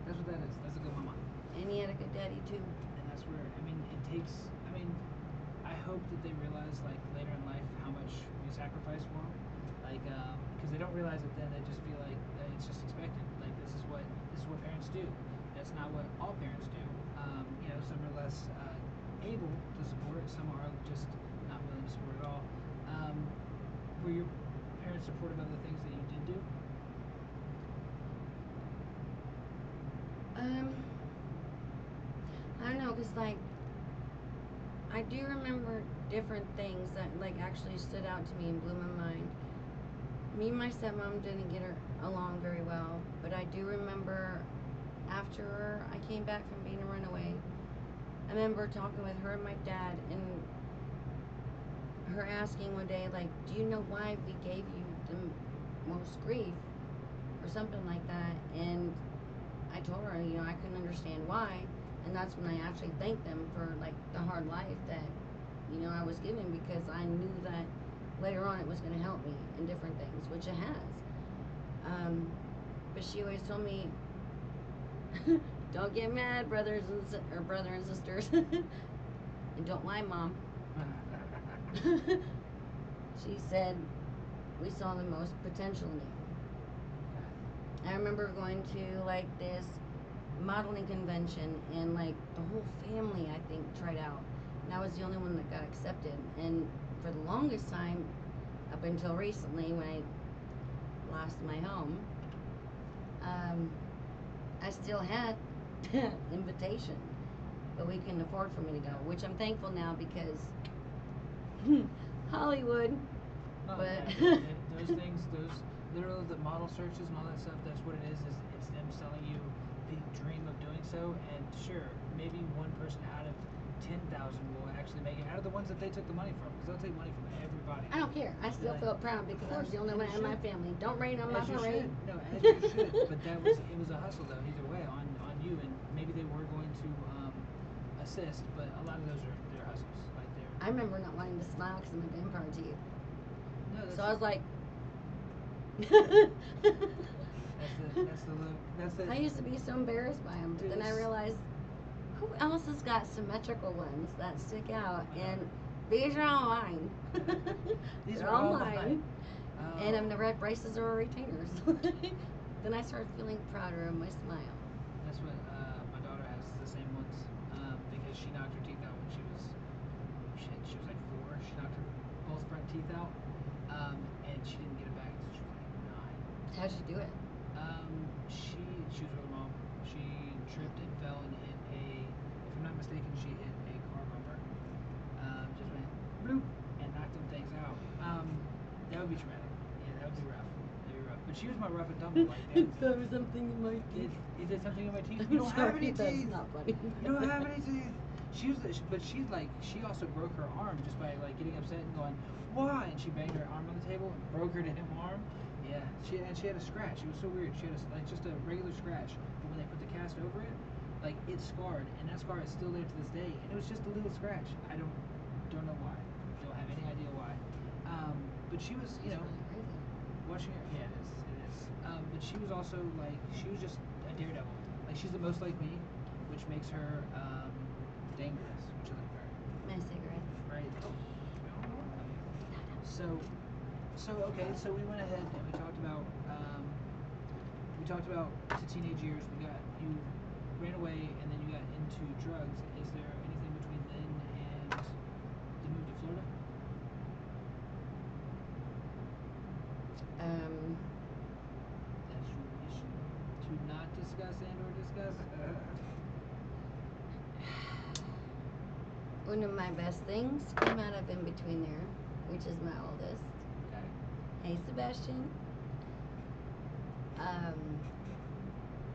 Speaker 1: That's what that is. That's a good mama.
Speaker 2: and he had a good daddy too.
Speaker 1: And that's where I mean it takes. I mean, I hope that they realize like later in life how much we sacrifice for them. Like, because they don't realize it then. They just feel like it's just expected. Like this is what parents do. That's not what all parents do. You know, some are less able to support. Some are just not willing to support at all. Were your parents supportive of the things that you did do?
Speaker 2: I don't know, cause like I do remember different things that like actually stood out to me and blew my mind. Me and my stepmom didn't get along very well, but I do remember after I came back from being a runaway, I remember talking with her and my dad and her asking one day, like, do you know why we gave you the most grief or something like that? And I told her, you know, I couldn't understand why. And that's when I actually thanked them for like the hard life that, you know, I was given, because I knew that later on it was going to help me in different things, which it has. But she always told me, don't get mad, brother and sisters, and don't lie, Mom. She said we saw the most potential in you. I remember going to like this modeling convention, and like the whole family I think tried out, and I was the only one that got accepted. And for the longest time, up until recently when I lost my home, I still had invitation, but we couldn't afford for me to go, which I'm thankful now because Hollywood.
Speaker 1: Oh,
Speaker 2: But
Speaker 1: yeah, those things, those literally the model searches and all that stuff. That's what it is. Is it's them selling you the dream of doing so. And sure, maybe one person out of 10,000 will actually make it. Out of the ones that they took the money from, because they'll take money from everybody.
Speaker 2: I don't care. I still felt proud because I was the only one in my family. Don't rain on my
Speaker 1: As you
Speaker 2: parade.
Speaker 1: should. No, as you should. But it was a hustle though. Either way, on you, and maybe they were going to assist, but a lot of those are their hustles. Like they're.
Speaker 2: I remember not wanting to smile because of my vampire teeth.
Speaker 1: No,
Speaker 2: So I was like,
Speaker 1: that's the look. That's the.
Speaker 2: I used to be so embarrassed by them, but then I realized, who else has got symmetrical ones that stick out? And these are all mine.
Speaker 1: These
Speaker 2: They're
Speaker 1: are all
Speaker 2: mine.
Speaker 1: Oh.
Speaker 2: And I've never had braces or retainers. Then I started feeling prouder of my smile.
Speaker 1: That's what my daughter has, the same ones, because she knocked her teeth out when she was like 4. She knocked her both front teeth out, and she didn't get it back until she was like 9.
Speaker 2: How'd you do it?
Speaker 1: She was with her mom. She tripped and fell and hit if I'm not mistaken, she hit a car bumper. Just went bloop and knocked them things out. That would be traumatic. Yeah, that would be rough. That'd be rough. But she was my rough and tumble like that.
Speaker 2: There was something in my teeth.
Speaker 1: Is there something in my teeth?
Speaker 2: I'm
Speaker 1: You don't have
Speaker 2: sorry,
Speaker 1: any teeth.
Speaker 2: that's not funny.
Speaker 1: You don't have any teeth. But she's like, she also broke her arm just by like getting upset and going, why? And she banged her arm on the table and broke her damn arm. Yeah, she had a scratch. It was so weird. She had like just a regular scratch, but when they put the cast over it, like it scarred, and that scar is still there to this day. And it was just a little scratch. I don't know why. Don't have any idea why. But she was, you know, watching her. Yeah, it is. But she was also like, she was just a daredevil. Like she's the most like me, which makes her dangerous, which I like her.
Speaker 2: My cigarette.
Speaker 1: Right. So okay. So we went ahead and we talked about the teenage years. You ran away and then you got into drugs. Is there anything between then and the move to Florida? That you wish to not discuss and or discuss.
Speaker 2: One of my best things came out of in between there, which is my oldest.
Speaker 1: Okay.
Speaker 2: Hey, Sebastian.
Speaker 1: I like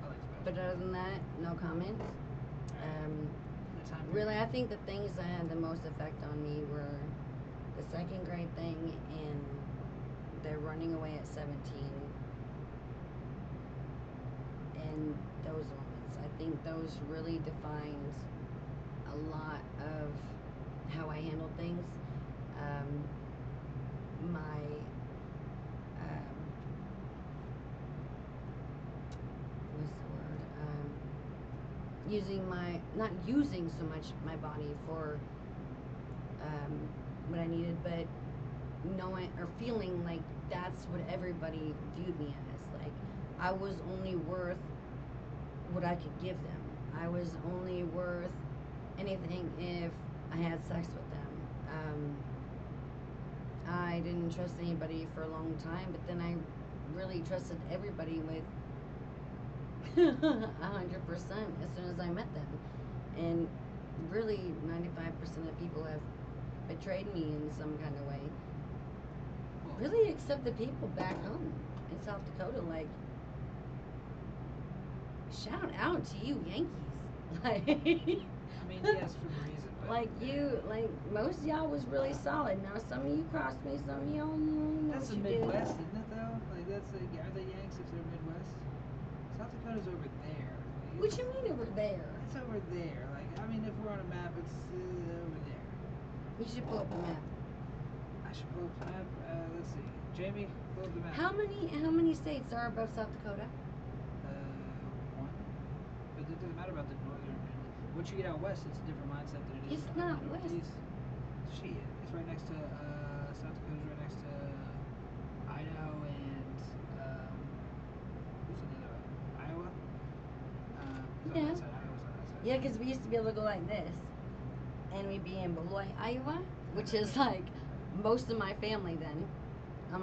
Speaker 1: Sebastian.
Speaker 2: But other than that, no comments.
Speaker 1: That's time period?
Speaker 2: Really, I think the things that had the most effect on me were the second grade thing and the running away at 17. And those moments. I think those really defined a lot of how I handled things. My what's the word? Not using so much my body for what I needed, but knowing or feeling like that's what everybody viewed me as. Like I was only worth what I could give them. I was only worth anything if I had sex with them. I didn't trust anybody for a long time, but then I really trusted everybody with 100% as soon as I met them. And really, 95% of people have betrayed me in some kind of way. Really, except the people back home in South Dakota. Like, shout out to you, Yankees. Like,
Speaker 1: I mean, yes, for a reason. But
Speaker 2: like most of y'all was really solid. Now some of you crossed me, some of y'all.
Speaker 1: That's the Midwest, isn't it? Though, like that's the are they Yanks if they're Midwest? South Dakota's over there. Like,
Speaker 2: What you mean over there?
Speaker 1: It's over there. Like I mean, if we're on a map, it's over there.
Speaker 2: You should pull up the map.
Speaker 1: I should pull up the map. Let's see. Jamie, pull up the map.
Speaker 2: How many states are above South Dakota?
Speaker 1: One. But it doesn't matter about the northern. Once you get out west, it's a different mindset than it is.
Speaker 2: It's not west.
Speaker 1: Northeast. Shit, it's right next to South Dakota's right next to Idaho and who's another one? Iowa. It's on
Speaker 2: Yeah.
Speaker 1: that side. Iowa's on that side.
Speaker 2: Yeah, because we used to be able to go like this, and we'd be in Beloit, Iowa, which is like most of my family then, on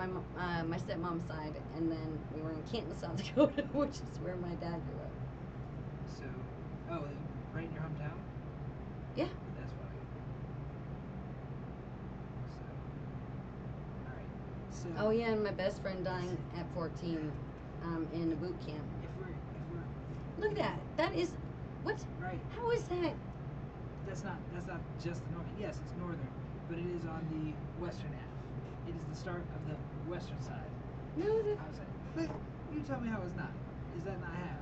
Speaker 2: my stepmom's side, and then we were in Canton, South Dakota, which is where my dad grew up.
Speaker 1: So, right in your hometown?
Speaker 2: Yeah.
Speaker 1: That's funny. So, alright. So.
Speaker 2: Oh yeah, and my best friend dying at 14, in a boot camp.
Speaker 1: If we're
Speaker 2: Look at that. That is, what?
Speaker 1: right.
Speaker 2: How is that?
Speaker 1: That's not just the northern. Yes, it's northern, but it is on the western half. It is the start of the western side.
Speaker 2: No, that.
Speaker 1: I was like, but you tell me how it's not. Is that not half?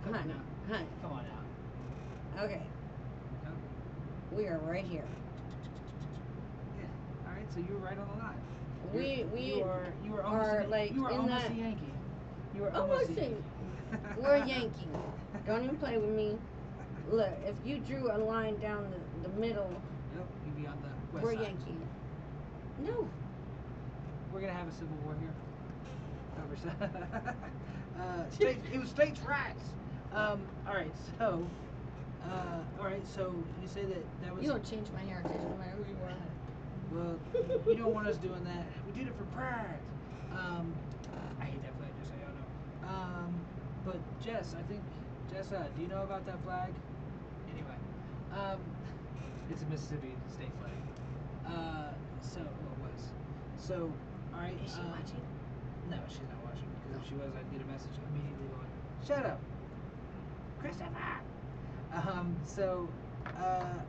Speaker 1: Come on now.
Speaker 2: Honey.
Speaker 1: Come on now.
Speaker 2: Okay,
Speaker 1: No?
Speaker 2: we are right here.
Speaker 1: Yeah. All right. So you were right on the line.
Speaker 2: You
Speaker 1: are almost
Speaker 2: are like
Speaker 1: you are
Speaker 2: in
Speaker 1: almost
Speaker 2: that-
Speaker 1: a Yankee. You are
Speaker 2: Almost
Speaker 1: almost a
Speaker 2: a-
Speaker 1: Yankee.
Speaker 2: We're a Yankee. Don't even play with me. Look, if you drew a line down the middle,
Speaker 1: Yep. You'd be on the west
Speaker 2: we're
Speaker 1: side.
Speaker 2: Yankee. No.
Speaker 1: We're gonna have a civil war here. It was states' rights. All right. So, you say that was.
Speaker 2: You don't change my heritage no matter who you are.
Speaker 1: Well, you don't want us doing that. We did it for pride. I hate that flag, just so y'all know. But Jess, do you know about that flag? Anyway, it's a Mississippi state flag. It was. So, all right.
Speaker 2: Is she watching?
Speaker 1: No, she's not watching. Because if she was, I'd get a message immediately going, "Shut up, Christopher."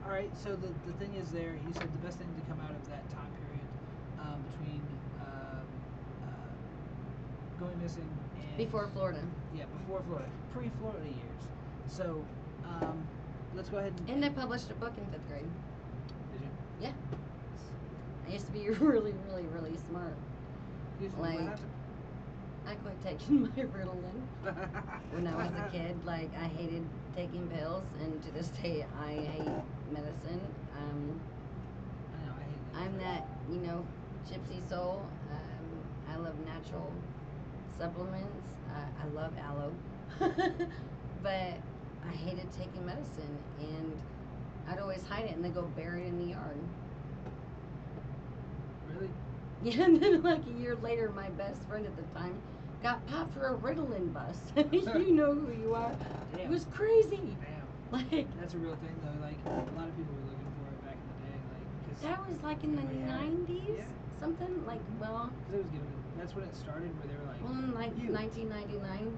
Speaker 1: All right. So the thing is, there. You said the best thing to come out of that time period between going missing and
Speaker 2: Before Florida.
Speaker 1: Yeah, before Florida, pre-Florida years. So let's go ahead and.
Speaker 2: And I published a book in 5th grade.
Speaker 1: Did you?
Speaker 2: Yeah. I used to be really, really, really smart.
Speaker 1: Excuse me,
Speaker 2: Like-
Speaker 1: what happened?
Speaker 2: I quit taking my Ritalin when I was a kid. Like, I hated taking pills, and to this day, I hate medicine.
Speaker 1: I know, I hate it.
Speaker 2: I'm that, gypsy soul. I love natural supplements. I love aloe. But I hated taking medicine, and I'd always hide it and then go bury it in the yard.
Speaker 1: Really?
Speaker 2: Yeah, and then like a year later, my best friend at the time got popped for a Ritalin bust. You know who you are.
Speaker 1: Damn.
Speaker 2: It was crazy.
Speaker 1: Damn.
Speaker 2: Like,
Speaker 1: That's a real thing, though. Like, a lot of people were looking for it back in the day. Like, cause
Speaker 2: that was like in the
Speaker 1: everybody had it.
Speaker 2: 90s?
Speaker 1: Yeah.
Speaker 2: Something? Like, well,
Speaker 1: 'Cause it was given. That's when it started, where they were like,
Speaker 2: in like
Speaker 1: you.
Speaker 2: 1999.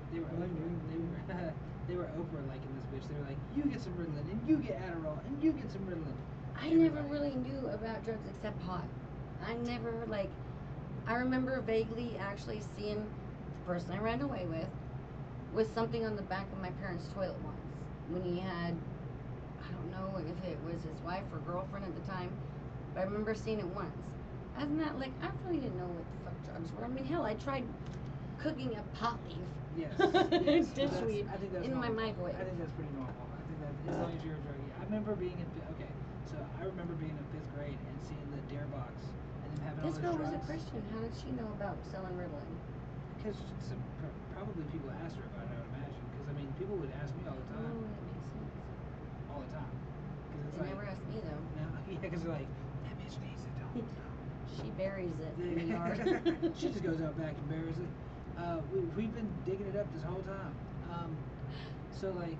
Speaker 1: They were were Oprah like in this bitch. They were like, you get some Ritalin, and you get Adderall, and you get some Ritalin.
Speaker 2: I never really knew about drugs except pot. I never, like, I remember vaguely actually seeing the person I ran away with something on the back of my parents' toilet once. When he had, I don't know if it was his wife or girlfriend at the time, but I remember seeing it once. Other than that, like, I really didn't know what the fuck drugs were. I mean, hell, I tried cooking a pot leaf.
Speaker 1: Yes.
Speaker 2: Dishweed
Speaker 1: I think that's
Speaker 2: in my
Speaker 1: normal.
Speaker 2: microwave.
Speaker 1: I think that's pretty normal. I think that as long as you're a druggie. I remember being in okay, so I remember being in 5th grade and seeing the Dare box and them having
Speaker 2: This
Speaker 1: all
Speaker 2: girl
Speaker 1: those
Speaker 2: was a
Speaker 1: drugs.
Speaker 2: Christian. How did she know about selling Ritalin?
Speaker 1: Because probably people asked her about it, I would imagine. Because I mean, people would ask me all the
Speaker 2: Oh,
Speaker 1: time,
Speaker 2: that makes sense.
Speaker 1: all the time. Because it's
Speaker 2: They
Speaker 1: like,
Speaker 2: never asked me though.
Speaker 1: no, yeah, because they're like, that bitch needs it, don't.
Speaker 2: She buries it in the yard.
Speaker 1: She just goes out back and buries it. We've been digging it up this whole time. So like,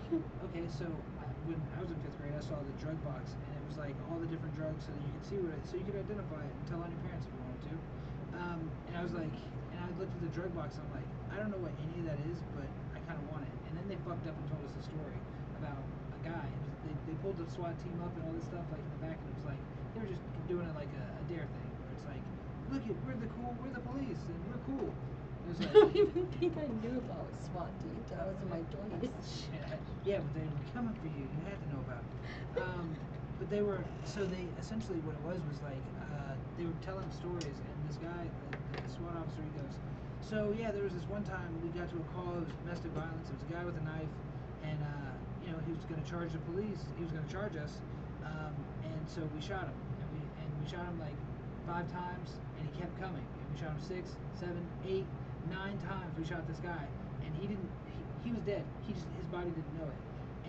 Speaker 1: okay, so when I was in 5th grade, I saw the drug box, and it was like all the different drugs, so that you could see what it, so you could identify it and tell on your parents if you wanted to. And I was like, and I looked at the drug box, and I'm like, I don't know what any of that is, but I kind of want it. And then they fucked up and told us a story about a guy. They pulled the SWAT team up and all this stuff like in the back, and it was like they were just doing it like a dare thing, where it's like, look at we're the police, and we're cool. It was
Speaker 2: I
Speaker 1: like,
Speaker 2: don't even think I knew about SWAT team until I was in my 20s.
Speaker 1: yeah, but they were coming for you. You had to know about it. But they were, so they essentially what it was like they were telling stories, and this guy, the SWAT officer, he goes, so yeah, there was this one time we got to a call. It was domestic violence. It was a guy with a knife, and you know, he was going to charge the police. He was going to charge us, and so we shot him, and we shot him like 5 times, and he kept coming, and we shot him 6, 7, 8, 9 times. We shot this guy, and he didn't. He was dead. His body didn't know it.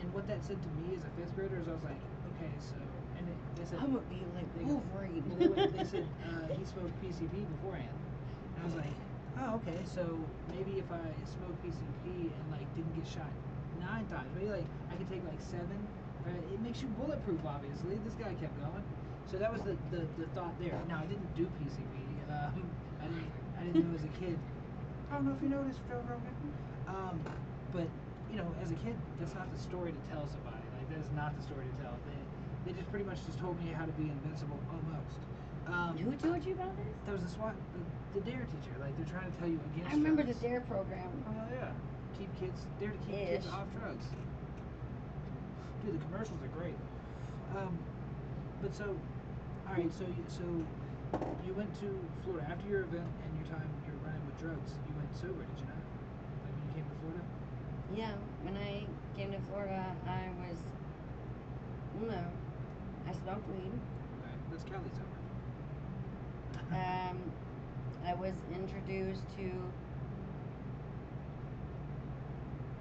Speaker 1: And what that said to me as a 5th grader is I was like, okay, so, and they said,
Speaker 2: I'm gonna be like Wolverine.
Speaker 1: they said he smoked PCP beforehand, and I was like, oh, okay, so maybe if I smoked PCP and like didn't get shot 9 times, maybe like I could take like 7. It makes you bulletproof, obviously. This guy kept going, so that was the thought there. Now I didn't do PCP. I didn't know as a kid. I don't know if you know this, Joe Rogan. But you know, as a kid, that's not the story to tell somebody. Like that is not the story to tell. They just pretty much just told me how to be invincible almost.
Speaker 2: Who told you about this?
Speaker 1: That was the SWAT, the DARE teacher. Like they're trying to tell you against.
Speaker 2: I remember
Speaker 1: drugs.
Speaker 2: the DARE program.
Speaker 1: Oh yeah, dare to keep kids off drugs. Dude, the commercials are great. But so, all right, so you went to Florida after your event and your time you're running with drugs. You went sober, did you not? Like when you came to Florida?
Speaker 2: Yeah, when I came to Florida, I was, no, I smoked weed.
Speaker 1: Right, that's Cali sober.
Speaker 2: I was introduced to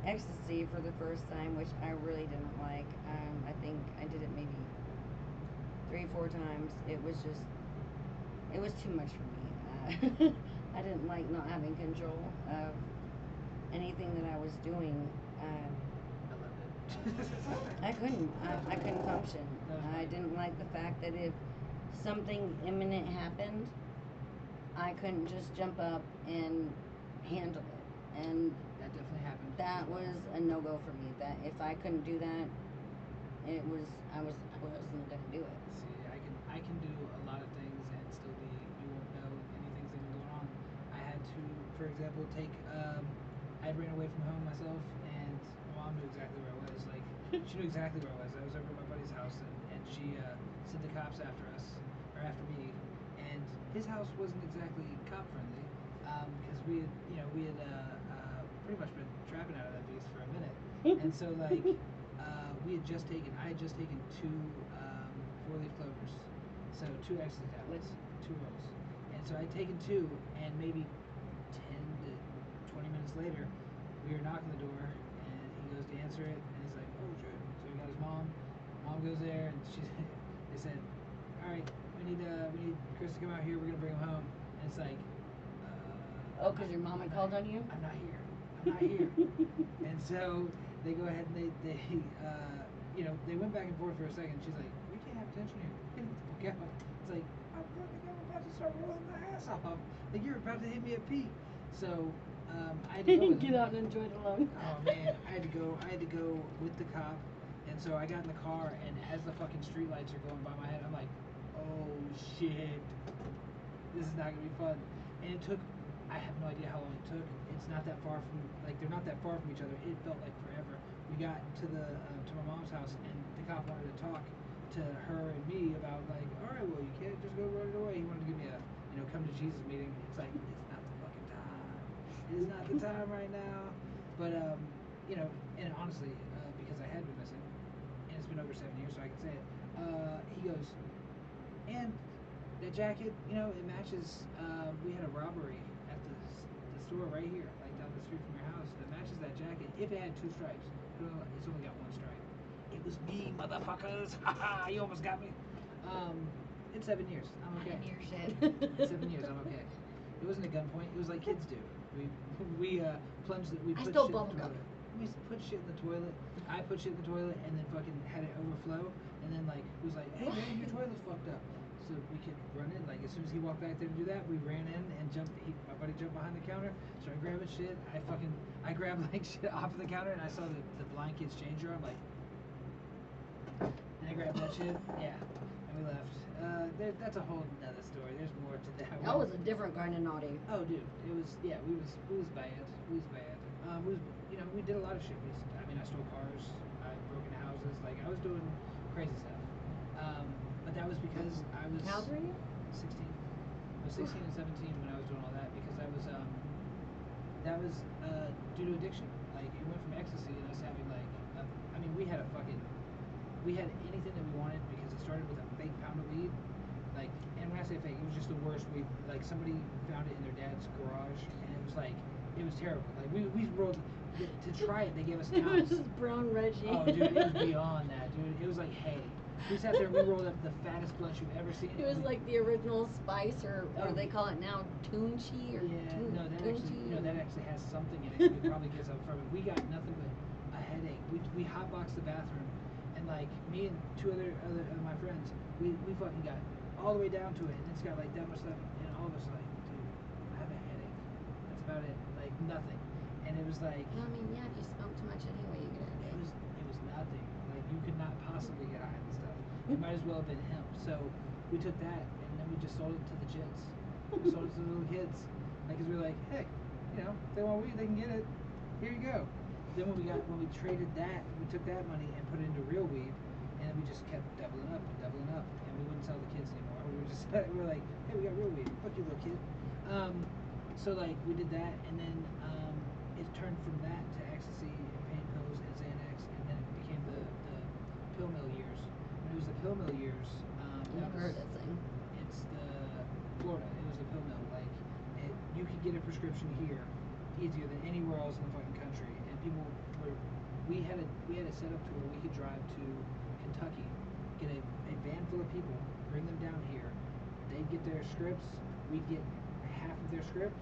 Speaker 2: ecstasy for the first time, which I really didn't like. I think I did it maybe 3-4 times. It was too much for me. I didn't like not having control of anything that I was doing.
Speaker 1: I loved it.
Speaker 2: I couldn't function. I didn't like the fact that if something imminent happened, I couldn't just jump up and handle it. And
Speaker 1: That definitely happened.
Speaker 2: that was a no-go for me. That if I couldn't do that, I wasn't gonna do it.
Speaker 1: See, I can do a lot of things and still be. You won't know anything's even going on. I had to, for example, I had ran away from home myself, and my mom knew exactly where I was. Like she knew exactly where I was. I was over at my buddy's house, and she sent the cops after us, or after me. And his house wasn't exactly cop friendly, because we had pretty much been trapping out of that beast for a minute. And so like I had just taken 2 4-leaf clovers, so 2 ecstasy tablets, 2 rolls. And so I'd taken 2, and maybe 10 to 20 minutes later, we were knocking the door, and he goes to answer it, and he's like, oh shit. So he got his mom. Mom goes there, and they said, all right, we need Chris to come out here. We're gonna bring him home. And it's like,
Speaker 2: Oh, because your mom had called on you?
Speaker 1: I'm not here. I'm not here. And so they go ahead and they they went back and forth for a second. She's like, we can't have attention here. Get the fuck out. It's like, I'm about to start rolling my ass off. Like you're about to hit me at peak. So I had to go with
Speaker 2: Get
Speaker 1: him.
Speaker 2: out and enjoy it alone.
Speaker 1: Oh man, I had to go with the cop, and so I got in the car, and as the fucking streetlights are going by my head, I'm like, oh shit, this is not gonna be fun. And it took, I have no idea how long it took. It's not that far from, like, they're not that far from each other. It felt like forever. We got to to my mom's house, and the cop wanted to talk to her and me about, like, all right, well, you can't just go running away. He wanted to give me a, come to Jesus meeting. It's like, it's not the fucking time. It is not the time right now. But and honestly, because I had been missing, and it's been over 7 years, so I can say it. He goes, and that jacket, it matches. We had a robbery at the store right here, like down the street from your house. That matches that jacket. If it had 2 stripes, it's only got 1 stripe. It was me, motherfuckers. Haha, you almost got me. It's 7 years. I'm okay.
Speaker 2: 9 years shit.
Speaker 1: 7 years. I'm okay. It wasn't a gunpoint. It was like kids do. We plunged it. We
Speaker 2: I
Speaker 1: put
Speaker 2: stole
Speaker 1: shit in the
Speaker 2: bubble gum.
Speaker 1: toilet. We put shit in the toilet. I put shit in the toilet and then fucking had it overflow. And then like it was like, hey man, your toilet's fucked up. So we could run in. Like as soon as he walked back there to do that, we ran in and jumped. My buddy jumped behind the counter, started grabbing shit. I grabbed like shit off of the counter and I saw the blind kid's changer. I'm like, and I grabbed that shit. Yeah, and we left. That's a whole nother story. There's more to that.
Speaker 2: That was a different kind of naughty.
Speaker 1: Oh, dude, it was bad. We was bad. We did a lot of shit. I stole cars. I broke into houses. Like I was doing crazy stuff. But that was because I was.
Speaker 2: How old were you?
Speaker 1: 16. I was 16 and 17 when I was doing all that because that was due to addiction. Like it went from ecstasy and us having like, we had anything that we wanted because it started with a fake pound of weed. Like, and when I say fake, it was just the worst weed. Like somebody found it in their dad's garage, and it was like, it was terrible. Like we rolled to try it. They gave us an ounce.
Speaker 2: It was brown Reggie.
Speaker 1: Oh, dude, it was beyond that, dude. It was like hay. We sat there and we rolled up the fattest blunts you've ever seen.
Speaker 2: It was like the original spice, or what do they call it now? Tunchi or
Speaker 1: that actually has something in it. You could probably get something from it. We got nothing but a headache. We hotboxed the bathroom, and like me and 2 other of my friends, we fucking got all the way down to it, and it's got like that much stuff, and all of us like, dude, I have a headache. That's about it. Like nothing. And it was like.
Speaker 2: I mean, yeah, if you smoke too much anyway, you get
Speaker 1: It was nothing. Like you could not possibly get high on this stuff. It might as well have been hemp. So we took that and then we just sold it to the jits. We sold it to the little kids. Like, cause we were like, hey, if they want weed, they can get it. Here you go. Then when we traded that, we took that money and put it into real weed, and then we just kept doubling up, and we wouldn't sell the kids anymore. We were like, hey, we got real weed. Fuck you, little kid. So like we did that, and then it turned from that to ecstasy and pain pills and Xanax, and then it became the pill mill years. When it was the pill mill years, it's the Florida. It was the pill mill. Like you could get a prescription here easier than anywhere else in the fucking country, and we had it set up to where we could drive to Kentucky, get a van full of people, bring them down here. They'd get their scripts. We'd get half of their script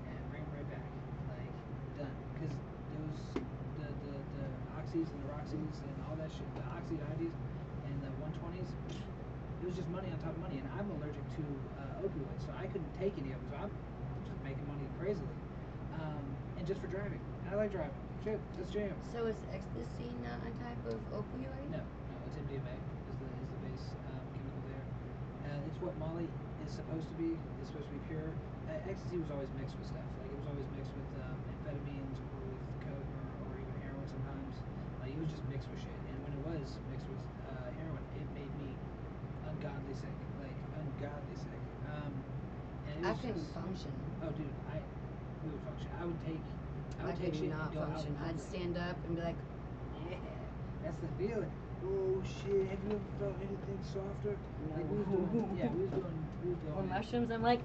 Speaker 1: and bring them right back. Like done. Because the oxys and the roxys and all that shit, the oxy IVs and the 120s, it was just money on top of money. And I'm allergic to opioids, so I couldn't take any of them. So I'm just making money crazily, and just for driving. And I like driving. Shit, let's jam.
Speaker 2: So is ecstasy not a type of opioid?
Speaker 1: No, it's MDMA is the base chemical there. It's what Molly is supposed to be. It's supposed to be pure. Ecstasy was always mixed with stuff. Like it was always mixed with amphetamines or with coke or even heroin sometimes. Like it was just mixed with shit. And when it was mixed with heroin, it made me ungodly sick. Like ungodly sick. And it was
Speaker 2: I couldn't
Speaker 1: just,
Speaker 2: function.
Speaker 1: Oh, dude, we would function. I would take
Speaker 2: could
Speaker 1: shit
Speaker 2: not
Speaker 1: and go
Speaker 2: function.
Speaker 1: out.
Speaker 2: I'd stand up and be like,
Speaker 1: yeah, that's the feeling. Oh shit, have you ever felt anything softer?
Speaker 2: No.
Speaker 1: Like we was doing
Speaker 2: or mushrooms. I'm like,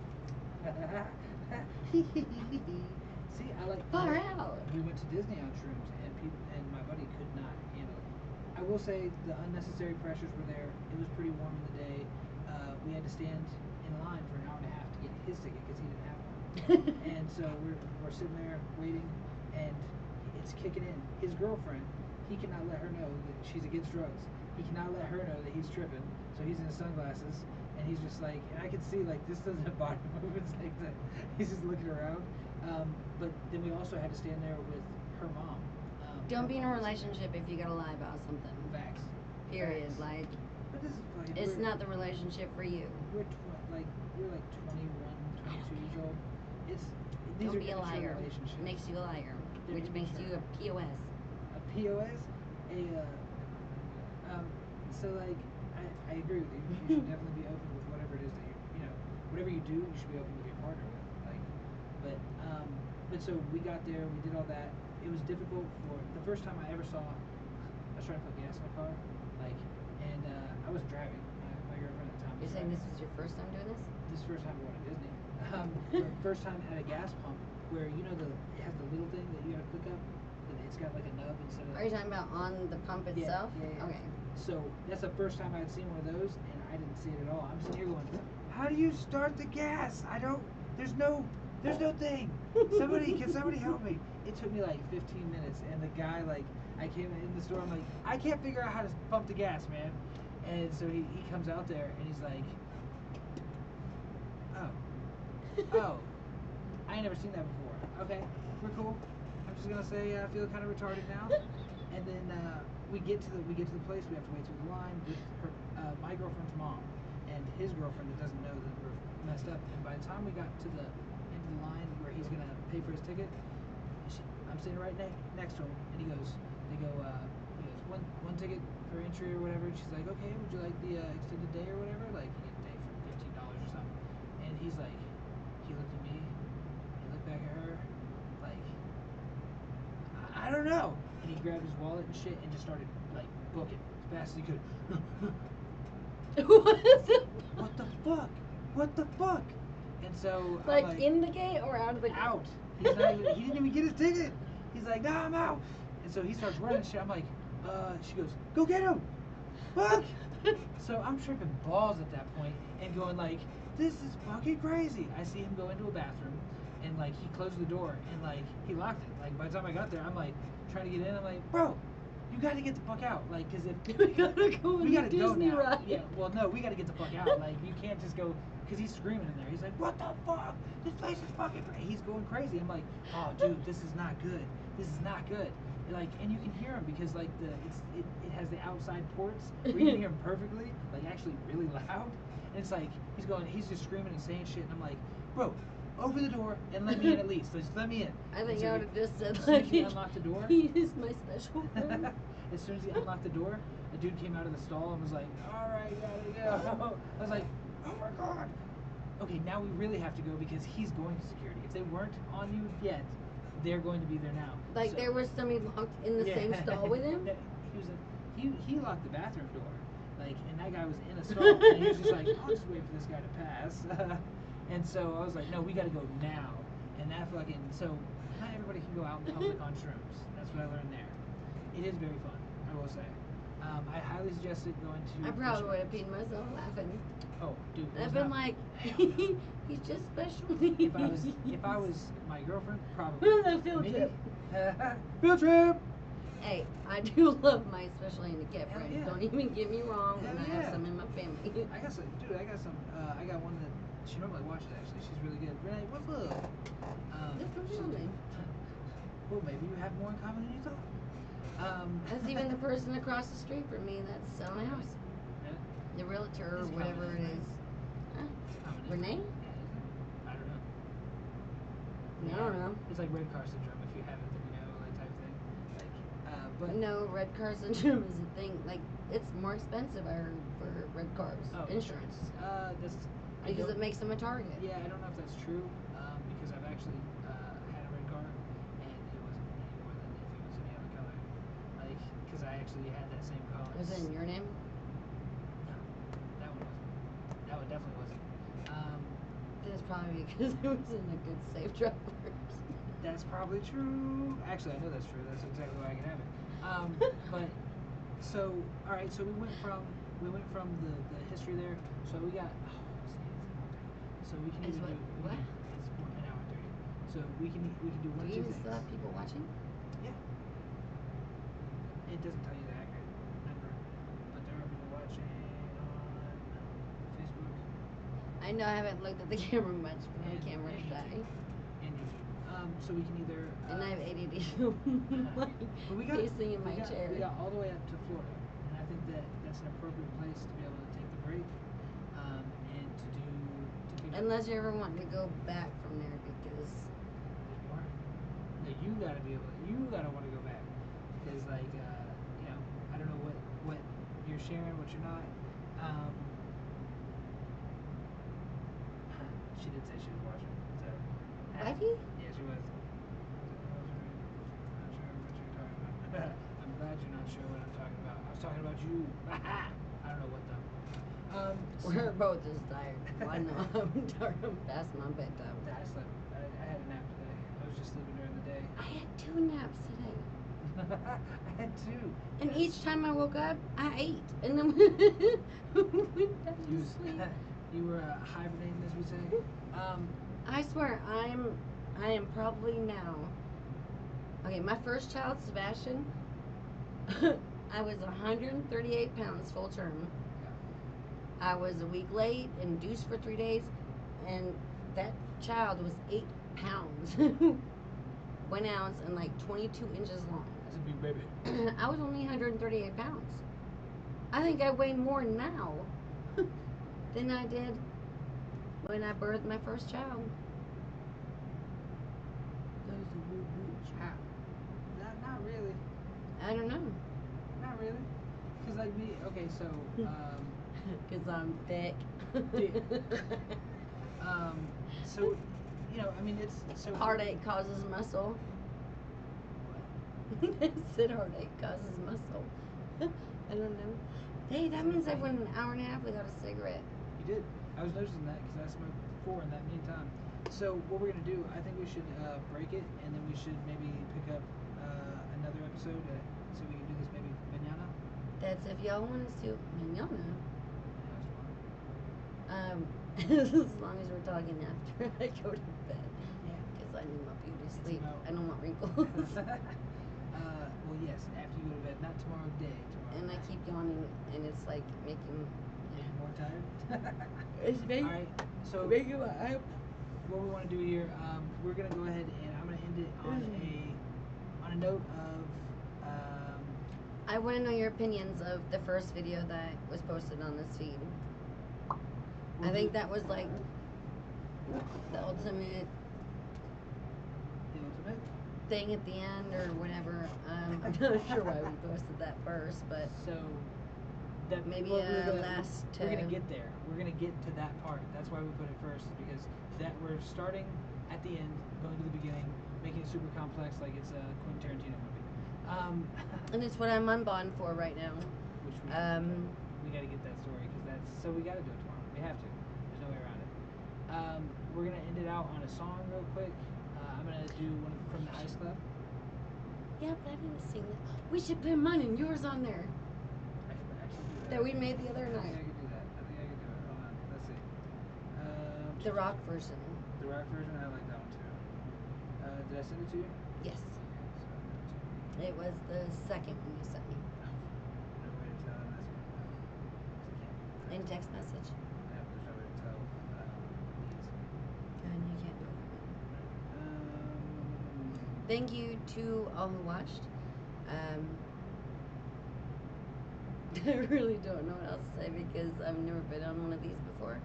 Speaker 1: See, I like
Speaker 2: far out.
Speaker 1: We went to Disney on shrooms, and my buddy could not handle it. I will say the unnecessary pressures were there. It was pretty warm in the day. We had to stand in line for an hour and a half to get his ticket because he didn't have one. And so we're sitting there waiting, and it's kicking in. His girlfriend, he cannot let her know that she's against drugs. He cannot let her know that he's tripping. So he's in his sunglasses, and he's just like, and I can see like this doesn't body movements like that. He's just looking around. But then we also had to stand there with her mom.
Speaker 2: Don't
Speaker 1: her
Speaker 2: be in a
Speaker 1: mom was
Speaker 2: relationship if you gotta lie about something.
Speaker 1: Facts.
Speaker 2: Period.
Speaker 1: Facts.
Speaker 2: Like,
Speaker 1: But this is fucking.
Speaker 2: it's not the relationship for you.
Speaker 1: We're like 21, 22 years old. It's these
Speaker 2: Don't
Speaker 1: are
Speaker 2: be a
Speaker 1: immature
Speaker 2: liar.
Speaker 1: relationships.
Speaker 2: Makes you a liar,
Speaker 1: They're
Speaker 2: which makes you
Speaker 1: immature.
Speaker 2: a POS.
Speaker 1: A POS, so like I agree with you. You should definitely be open with whatever it is that you know whatever you do, you should be open with your partner with. Like, but so we got there, we did all that. It was difficult for the first time I ever saw. I was trying to put gas in my car, like, and I was driving. My girlfriend at the time.
Speaker 2: You're
Speaker 1: Was
Speaker 2: saying
Speaker 1: driving.
Speaker 2: this was your first time doing this?
Speaker 1: This is the first time going to Disney. First time at a gas pump where you know it has the little thing that you gotta click up. And it's got like a nub instead of.
Speaker 2: Are you talking about on the pump itself?
Speaker 1: Yeah.
Speaker 2: Okay.
Speaker 1: So that's the first time I'd seen one of those, and I didn't see it at all. I'm sitting here going, "How do you start the gas? I don't. There's no thing. Can somebody help me?" It took me like 15 minutes, and the guy I came in the store. I'm like, "I can't figure out how to pump the gas, man." And so he comes out there, and he's like, "Oh, I ain't never seen that before. Okay, we're cool. I'm just gonna say I feel kind of retarded now." And then we get to the place. We have to wait through the line with my girlfriend's mom and his girlfriend that doesn't know that we're messed up. And by the time we got to the end of the line where he's gonna pay for his ticket, I'm sitting right next to him, and he goes, one ticket for entry or whatever. And she's like, "Okay, would you like the extended day or whatever? Like you get a day for $15 or something." And he's like, he looked at me, he looked back at her, like, I don't know. And he grabbed his wallet and shit and just started like booking as fast as he could. What the fuck? What the fuck? And so
Speaker 2: Like,
Speaker 1: I'm like
Speaker 2: in the gate or out of the gate?
Speaker 1: out. He's not even. He didn't even get his ticket. He's like, "Nah, I'm out." And so he starts running shit. I'm like, she goes, "Go get him!" Fuck. So I'm tripping balls at that point and going like, "This is fucking crazy." I see him go into a bathroom and like he closed the door and like he locked it. Like by the time I got there, I'm like trying to get in. I'm like, "Bro, you got to get the fuck out!" Like, cause if
Speaker 2: We gotta go on
Speaker 1: we
Speaker 2: the
Speaker 1: gotta go
Speaker 2: Disney
Speaker 1: now.
Speaker 2: ride.
Speaker 1: Yeah. Well, no, we gotta get the fuck out. Like, you can't just go. Cause he's screaming in there. He's like, "What the fuck? This place is fucking crazy." He's going crazy. I'm like, "Oh, dude, this is not good. This is not good." Like, and you can hear him because like it has the outside ports where you can hear him perfectly, like actually really loud. And it's like he's just screaming and saying shit, and I'm like, "Bro, open the door and let me in at least. Just let me in."
Speaker 2: I
Speaker 1: And
Speaker 2: think
Speaker 1: so
Speaker 2: I would have just said,
Speaker 1: as soon
Speaker 2: like,
Speaker 1: as he unlocked the door,
Speaker 2: he is my special friend.
Speaker 1: as soon as he unlocked the door, a dude came out of the stall and was like, "All right, gotta go." I was like, "Oh my god." Okay, now we really have to go because he's going to security. If they weren't on you yet, they're going to be there now.
Speaker 2: Like,
Speaker 1: So-
Speaker 2: there was somebody locked in the same stall with him?
Speaker 1: He locked the bathroom door. Like, and that guy was in a stall. And he was just like, "I'll just wait for this guy to pass." And so I was like, "No, we gotta go now." And that fucking, so not everybody can go out in public on shrooms. That's what I learned there. It is very fun, I will say. I highly suggest it going to.
Speaker 2: I probably would have peed myself laughing.
Speaker 1: Oh, dude. it
Speaker 2: I've
Speaker 1: was
Speaker 2: been
Speaker 1: not-
Speaker 2: like,
Speaker 1: Hell no.
Speaker 2: he's just special needs.
Speaker 1: If I was my girlfriend, probably.
Speaker 2: The field
Speaker 1: Me?
Speaker 2: trip.
Speaker 1: Field trip.
Speaker 2: Hey, I do love my special handicap
Speaker 1: Hell
Speaker 2: friends.
Speaker 1: yeah.
Speaker 2: Don't even get me wrong,
Speaker 1: Hell
Speaker 2: and I
Speaker 1: yeah.
Speaker 2: have some in my family.
Speaker 1: I got some, dude. I got one that she normally watches. Actually, she's really good. Renee, what's up?
Speaker 2: Just don't
Speaker 1: she's-
Speaker 2: tell me.
Speaker 1: Well, maybe you have more in common than you thought.
Speaker 2: That's even the person across the street from me that's selling a house.
Speaker 1: Yeah.
Speaker 2: The realtor or
Speaker 1: It's
Speaker 2: whatever
Speaker 1: common,
Speaker 2: it
Speaker 1: right?
Speaker 2: is. Huh?
Speaker 1: It's common.
Speaker 2: Renee?
Speaker 1: I don't know.
Speaker 2: I don't know.
Speaker 1: It's like red car syndrome. If you have it, then you know, like type thing. Like, but
Speaker 2: No, red car syndrome is a thing. Like, it's more expensive, I heard, for red cars insurance.
Speaker 1: That's.
Speaker 2: Because it makes them a target.
Speaker 1: Yeah, I don't know if that's true. Because I've actually had a red car, and it wasn't any more than if it was any other color. Like, because I actually had that same car.
Speaker 2: Was it in your name?
Speaker 1: No, that one wasn't. That one definitely wasn't.
Speaker 2: That's probably because it was in a good safe drivers.
Speaker 1: That's probably true. Actually, I know that's true. That's exactly why I can have it. But so, all right. So we went from the history there. So we got. So we can
Speaker 2: Is
Speaker 1: either
Speaker 2: what-
Speaker 1: do
Speaker 2: what?
Speaker 1: It's an hour and 30. So we can do one
Speaker 2: Do
Speaker 1: of
Speaker 2: you
Speaker 1: two
Speaker 2: even
Speaker 1: things.
Speaker 2: still have people watching?
Speaker 1: Yeah. It doesn't tell you the accurate number, but there are people watching on Facebook
Speaker 2: I know I haven't looked at the camera much, but I'm
Speaker 1: and
Speaker 2: camera
Speaker 1: and
Speaker 2: shy.
Speaker 1: YouTube. And YouTube. So we can either.
Speaker 2: And I have ADD, so I'm like
Speaker 1: But we got,
Speaker 2: pacing in my chair.
Speaker 1: We got all the way up to Florida, and I think that's an appropriate place to be able to take the break, and to pick up.
Speaker 2: Unless you ever want to go back from there, because
Speaker 1: No, you gotta be able. You gotta want to go back, because like I don't know what you're sharing, what you're not. She did say she was watching. So.
Speaker 2: Was she?
Speaker 1: Yeah, she was. Not sure what you're talking about. I'm glad you're not sure what I'm talking about. I was talking about you. I don't know what though.
Speaker 2: we're both just tired. Why not? I'm tired. I'm past my bedtime.
Speaker 1: I slept. I had a nap today. I was just sleeping during the day.
Speaker 2: I had 2 naps today.
Speaker 1: I had 2.
Speaker 2: And each time I woke up, I ate. And then went back to sleep.
Speaker 1: You were hibernating, as we say.
Speaker 2: I swear, I am probably now. Okay, my first child, Sebastian, I was 138 pounds full term. I was a week late, induced for 3 days, and that child was 8 pounds, 1 ounce, and like 22 inches long.
Speaker 1: That's a big baby.
Speaker 2: I was only 138 pounds. I think I weigh more now than I did when I birthed my first child.
Speaker 1: Not really.
Speaker 2: I don't know.
Speaker 1: Not really. Cause like me, okay, so
Speaker 2: Because I'm thick.
Speaker 1: so I mean it's so
Speaker 2: Heartache causes muscle. I said heartache causes muscle. I don't know. Hey, that means I went an hour and a half without a cigarette.
Speaker 1: You did. I was noticing that because I smoked 4 in that meantime. So what we're gonna do, I think we should break it, and then we should maybe pick up another episode, so we can do this maybe mañana.
Speaker 2: That's if y'all want us to. Mañana. As long as we're talking after I go to bed.
Speaker 1: Yeah.
Speaker 2: Because I need my beauty
Speaker 1: It's
Speaker 2: sleep.
Speaker 1: about-
Speaker 2: I don't want wrinkles.
Speaker 1: Well, yes, after you go to bed, not tomorrow day. Tomorrow.
Speaker 2: And I keep yawning, and it's like making.
Speaker 1: More tired.
Speaker 2: It's making.
Speaker 1: All right. So
Speaker 2: Making my eye.
Speaker 1: what we want to do here, we're gonna go ahead and I'm gonna end it on a note of.
Speaker 2: I want to know your opinions of the first video that was posted on this feed. I think that was like the ultimate thing at the end or whatever. I'm not sure why we posted that first, but
Speaker 1: So that
Speaker 2: maybe
Speaker 1: well, we're gonna
Speaker 2: to
Speaker 1: get there. We're gonna get to that part. That's why we put it first, because that we're starting at the end, going to the beginning, making it super complex like it's a Quentin Tarantino movie.
Speaker 2: and it's what I'm on bond for right now.
Speaker 1: Which we gotta get that story, because that's so we gotta do it tomorrow. We have to. There's no way around it. We're gonna end it out on a song real quick. I'm gonna do one from the Ice Club.
Speaker 2: Yeah, but I didn't sing that. We should put mine and yours on there
Speaker 1: I could actually do that.
Speaker 2: that we made the other
Speaker 1: I think
Speaker 2: night.
Speaker 1: I could do that. I think I could do it. Hold on. Let's see.
Speaker 2: The rock version.
Speaker 1: The rock version, I like that one too. Did I send it to you?
Speaker 2: Yes.
Speaker 1: Okay, so I'll do it to you.
Speaker 2: It was the second one you sent me.
Speaker 1: No way to tell on this one. I
Speaker 2: In
Speaker 1: can't.
Speaker 2: text message.
Speaker 1: Yeah, but there's no way to tell. These.
Speaker 2: And you can't do it.
Speaker 1: Um,
Speaker 2: Thank you to all who watched. I really don't know what else to say because I've never been on one of these before.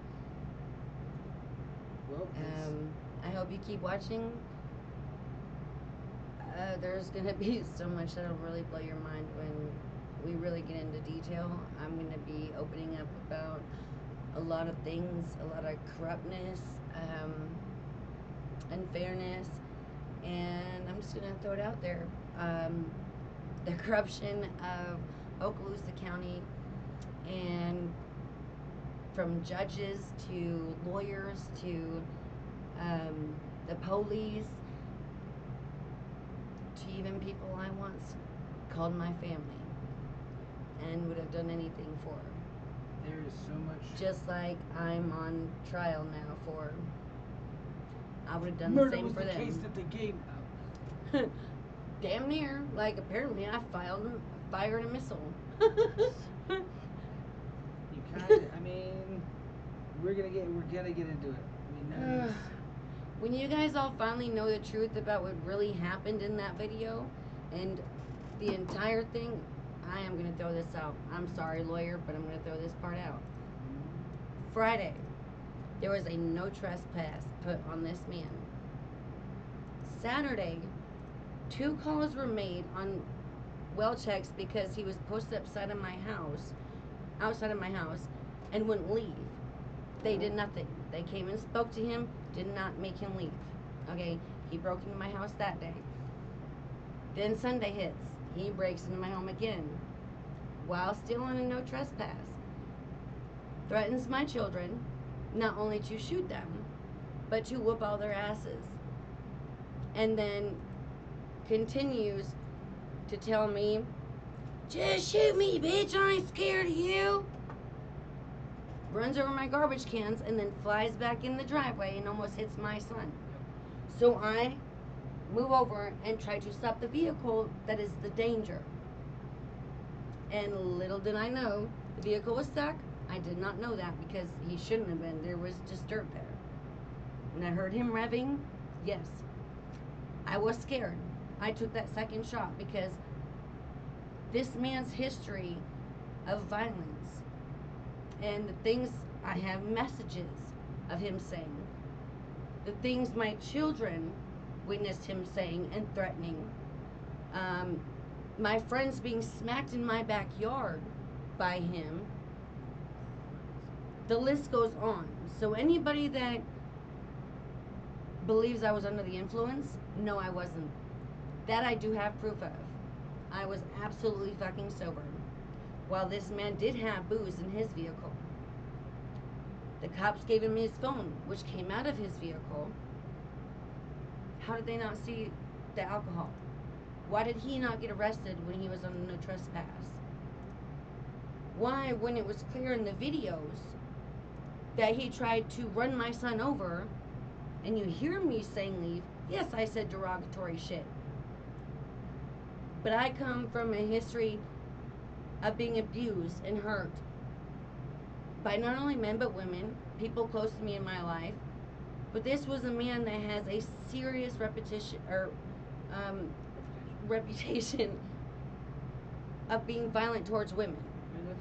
Speaker 1: well,
Speaker 2: I hope you keep watching. There's gonna be so much that'll really blow your mind when we really get into detail. I'm gonna be opening up about a lot of things, a lot of corruptness, unfairness, and I'm just gonna throw it out there. The corruption of Okaloosa County, and from judges to lawyers to the police to even people I once called my family and would have done anything for.
Speaker 1: there is so much.
Speaker 2: Just like I'm on trial now for. I would have done
Speaker 1: Murder
Speaker 2: the same
Speaker 1: was
Speaker 2: for
Speaker 1: the case
Speaker 2: them.
Speaker 1: that they gave.
Speaker 2: Damn near. Like apparently I fired a missile.
Speaker 1: You kind of. I mean, we're gonna get into it. I mean, none of this.
Speaker 2: When you guys all finally know the truth about what really happened in that video and the entire thing, I am going to throw this out. I'm sorry, lawyer, but I'm going to throw this part out. Friday, there was a no trespass put on this man. Saturday, 2 calls were made on well checks because he was posted outside of my house, and wouldn't leave. They did nothing. They came and spoke to him, did not make him leave. Okay, he broke into my house that day. Then Sunday hits. He breaks into my home again while still on a no trespass. Threatens my children, not only to shoot them, but to whoop all their asses. And then continues to tell me, just shoot me, bitch, I ain't scared of you. Runs over my garbage cans and then flies back in the driveway and almost hits my son. So I move over and try to stop the vehicle that is the danger. And little did I know, the vehicle was stuck. I did not know that because he shouldn't have been. There was just dirt there. When I heard him revving, yes, I was scared. I took that second shot because this man's history of violence and the things, I have messages of him saying, the things my children witnessed him saying and threatening, my friends being smacked in my backyard by him. The list goes on. So anybody that believes I was under the influence, no, I wasn't. That I do have proof of. I was absolutely fucking sober. While this man did have booze in his vehicle. The cops gave him his phone, which came out of his vehicle. How did they not see the alcohol? Why did he not get arrested when he was on no trespass? Why, when it was clear in the videos that he tried to run my son over, and you hear me saying leave, yes, I said derogatory shit. But I come from a history of being abused and hurt by not only men but women, people close to me in my life. But this was a man that has a serious reputation of being violent towards women,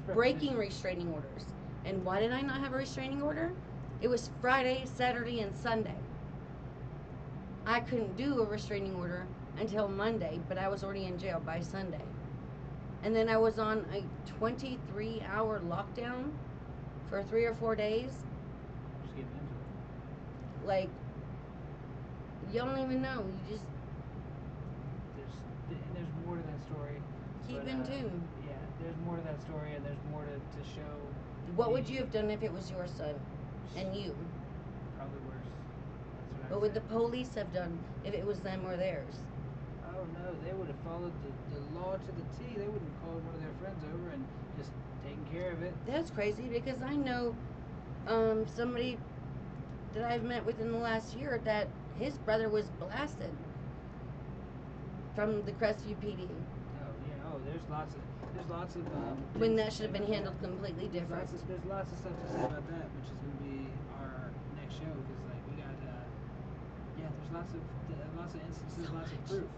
Speaker 2: breaking restraining orders. And why did I not have a restraining order? It was Friday, Saturday, and Sunday. I couldn't do a restraining order until Monday, but I was already in jail by Sunday. And then I was on a 23-hour lockdown for 3 or 4 days.
Speaker 1: Just getting into it.
Speaker 2: Like, you don't even know. You just
Speaker 1: There's more to that story.
Speaker 2: keep
Speaker 1: but,
Speaker 2: in tune.
Speaker 1: Yeah, there's more to that story, and there's more to show.
Speaker 2: What would you have done if it was your son and you?
Speaker 1: Probably worse. That's what I
Speaker 2: What would the police have done if it was them or theirs?
Speaker 1: Oh no, they would have followed the law to the T. They wouldn't have called one of their friends over and just taken care of it.
Speaker 2: That's crazy because I know somebody that I've met within the last year that his brother was blasted from the Crestview PD.
Speaker 1: Oh yeah. Oh, there's lots of
Speaker 2: When
Speaker 1: things
Speaker 2: that
Speaker 1: to
Speaker 2: should have
Speaker 1: say
Speaker 2: been
Speaker 1: about
Speaker 2: handled
Speaker 1: that.
Speaker 2: completely different.
Speaker 1: There's lots of stuff to say about that, which is going to be our next show because like we got there's lots of instances,
Speaker 2: So
Speaker 1: lots of
Speaker 2: much.
Speaker 1: proof.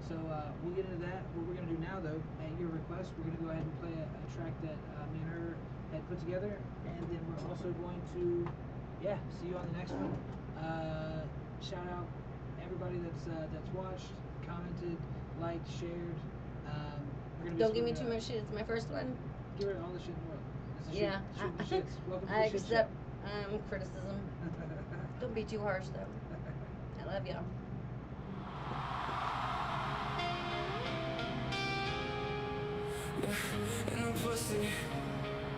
Speaker 1: So we'll get into that. What we're going to do now, though, at your request, we're going to go ahead and play a track that me and her had put together, and then we're also going to, see you on the next one. Shout out everybody that's watched, commented, liked, shared. We're gonna be
Speaker 2: Don't give me
Speaker 1: splitting
Speaker 2: too
Speaker 1: it
Speaker 2: much shit. It's my first one.
Speaker 1: up. Give her all the shit in the world. This is
Speaker 2: Yeah.
Speaker 1: shooting the shits. Welcome to
Speaker 2: I
Speaker 1: the shit
Speaker 2: accept criticism. Don't be too harsh though. I love y'all.
Speaker 4: In the pussy,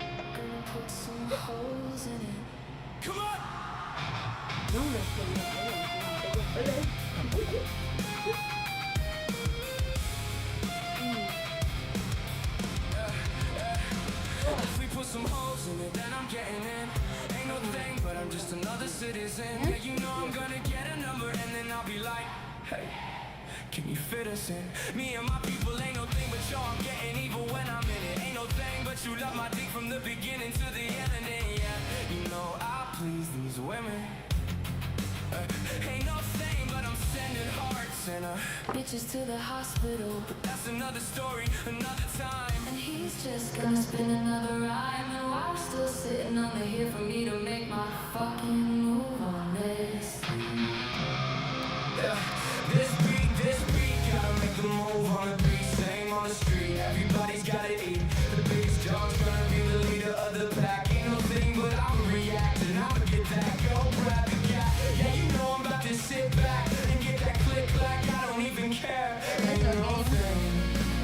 Speaker 4: gonna put some holes in it. Come on!
Speaker 2: No, that's
Speaker 4: If we put some holes in it, then I'm getting in. Ain't no thing, but I'm just another citizen. Yeah, you know I'm gonna get a number, and then I'll be like, hey, can you fit us in? Me and my people ain't no thing, but yo, I'm getting evil when I'm in it. Ain't no thing, but you love my dick from the beginning to the end, and then you know I please these women. Ain't no abandoned hearts and bitches to the hospital. But that's another story, another time. And he's just gonna spin another rhyme. And while I'm still sitting on the hill for me to make my fucking move on this. Yeah, this beat, gotta make the move on the beat. Same on the street, everybody's gotta eat. The biggest dog's gonna be the leader of the pack. Ain't no thing but I'm reacting, I'ma get that. Go grab the cat, yeah, you know I'm about to sit back and get that click clack. I don't even care, ain't no thing.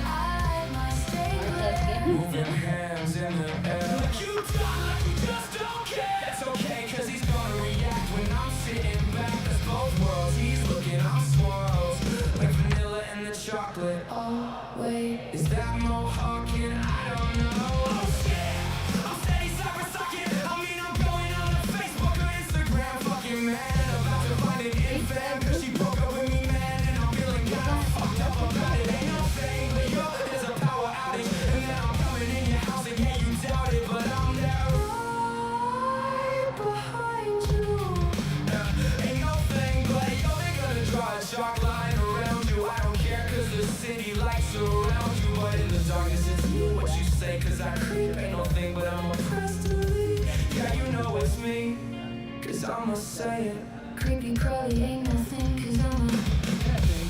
Speaker 4: I might stay there, moving hands in the air. Like you die, like you just don't care. It's okay, cause he's gonna react when I'm sitting back. That's both worlds, he's looking, I'm swirls. Like vanilla and the chocolate. Oh, wait, is that Mohawkin? I don't know. Oh shit, I'm steady cyber sucking. I mean, I'm going on to Facebook or Instagram. Fucking man, about to find an infant. Cause she broke up with me, man. And I'm feeling kinda fucked up about it. Ain't no thing, but yo, there's a power outage. And then I'm coming in your house and yeah, you doubt it. But I'm there right behind you. Ain't no thing, but yo, they're gonna draw a chalk line around you. I don't care, cause the city lights around you. But in the darkness, it's you, what you say. Cause I creep, ain't no thing, but I'm oppressed to leave. Yeah, you know it's me, cause I'ma say it. Creepy crawly ain't nothing, cause I'm a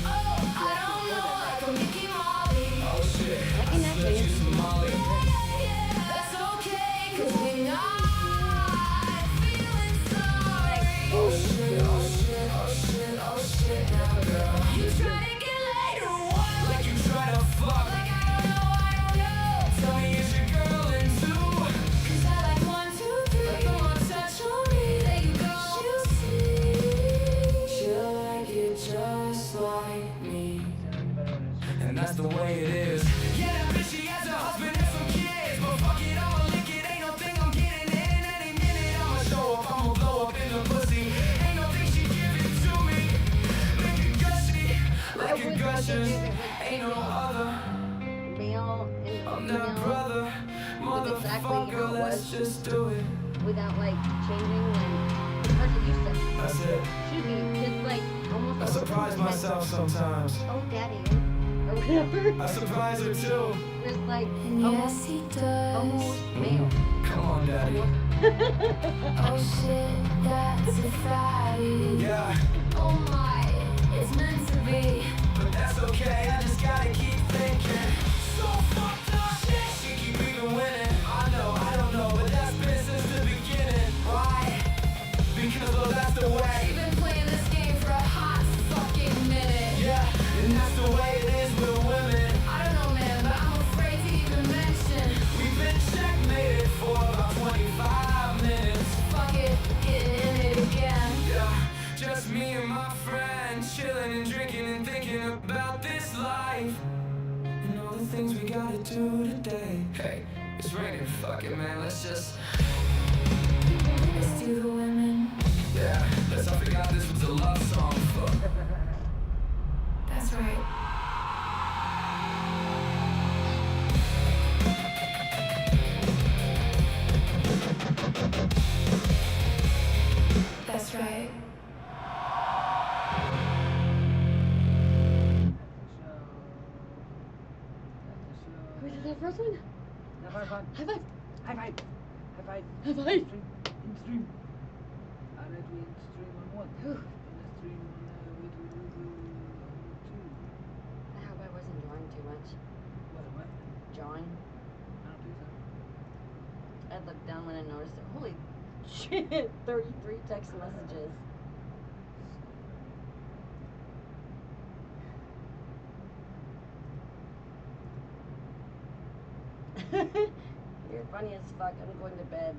Speaker 4: oh, I don't know, like a Mickey Molly. Oh shit, I slipped you some Molly. Yeah, that's okay, cause we're not feeling sorry. Oh shit, oh shit, oh shit, oh shit, now girl. You try to get laid or what? Like you try to fuck. Like I don't know. Tell me is your girl into? Cause I like 1, 2, 3. Come on, touch on me, there you go. She'll see, she'll like it just like me. And that's the way it is. Yeah, that bitch, she has a husband and some kids. But fuck it, I'ma lick it, ain't no thing I'm getting in. Any minute I'ma show up, I'ma blow up in the pussy. Ain't no thing she giving to me. Make it gushy, like a gushers. Ain't no other.
Speaker 2: Male and
Speaker 4: I'm that
Speaker 2: female
Speaker 4: brother,
Speaker 2: with exactly how
Speaker 4: motherfucker,
Speaker 2: it
Speaker 4: let's
Speaker 2: was
Speaker 4: just do it.
Speaker 2: without like changing when the person you said
Speaker 4: That's it.
Speaker 2: should be just like almost.
Speaker 4: I surprise myself sometimes.
Speaker 2: Oh, daddy, or whatever.
Speaker 4: I surprise her too.
Speaker 2: Just like
Speaker 4: Yes, he does.
Speaker 2: almost male.
Speaker 4: Come on, daddy. Oh shit, that's a fatty. Yeah. Oh my, it's meant to be. But that's okay, I just gotta keep thinking. So fucked up shit. She keep even winning. I don't know, but that's been since the beginning. Why? Because well, that's the way. We've been playing this game for a hot fucking minute. Yeah, and that's the way it is with women. I don't know, man, but I'm afraid to even mention. We've been checkmated for about 25 minutes. Fuck it, getting in it again. Yeah, just me and my friend, chilling and drinking and thinking about this life. And all the things we gotta do today. Hey, it's raining, fuck it, man, let's do the women. Yeah, let's not forget this was a love song. Fuck. That's right. That's right.
Speaker 2: Wait, is that first one?
Speaker 1: High five.
Speaker 2: High five.
Speaker 1: High five. High five.
Speaker 2: High five.
Speaker 1: In stream. I let we in stream on 1.
Speaker 2: Whew.
Speaker 1: In the stream on we do 2.
Speaker 2: I hope I wasn't drawing too much.
Speaker 1: What?
Speaker 2: Drawing.
Speaker 1: I don't think so.
Speaker 2: I looked down when I noticed it. Holy shit! 33 text messages. You're funny as fuck. I'm going to bed.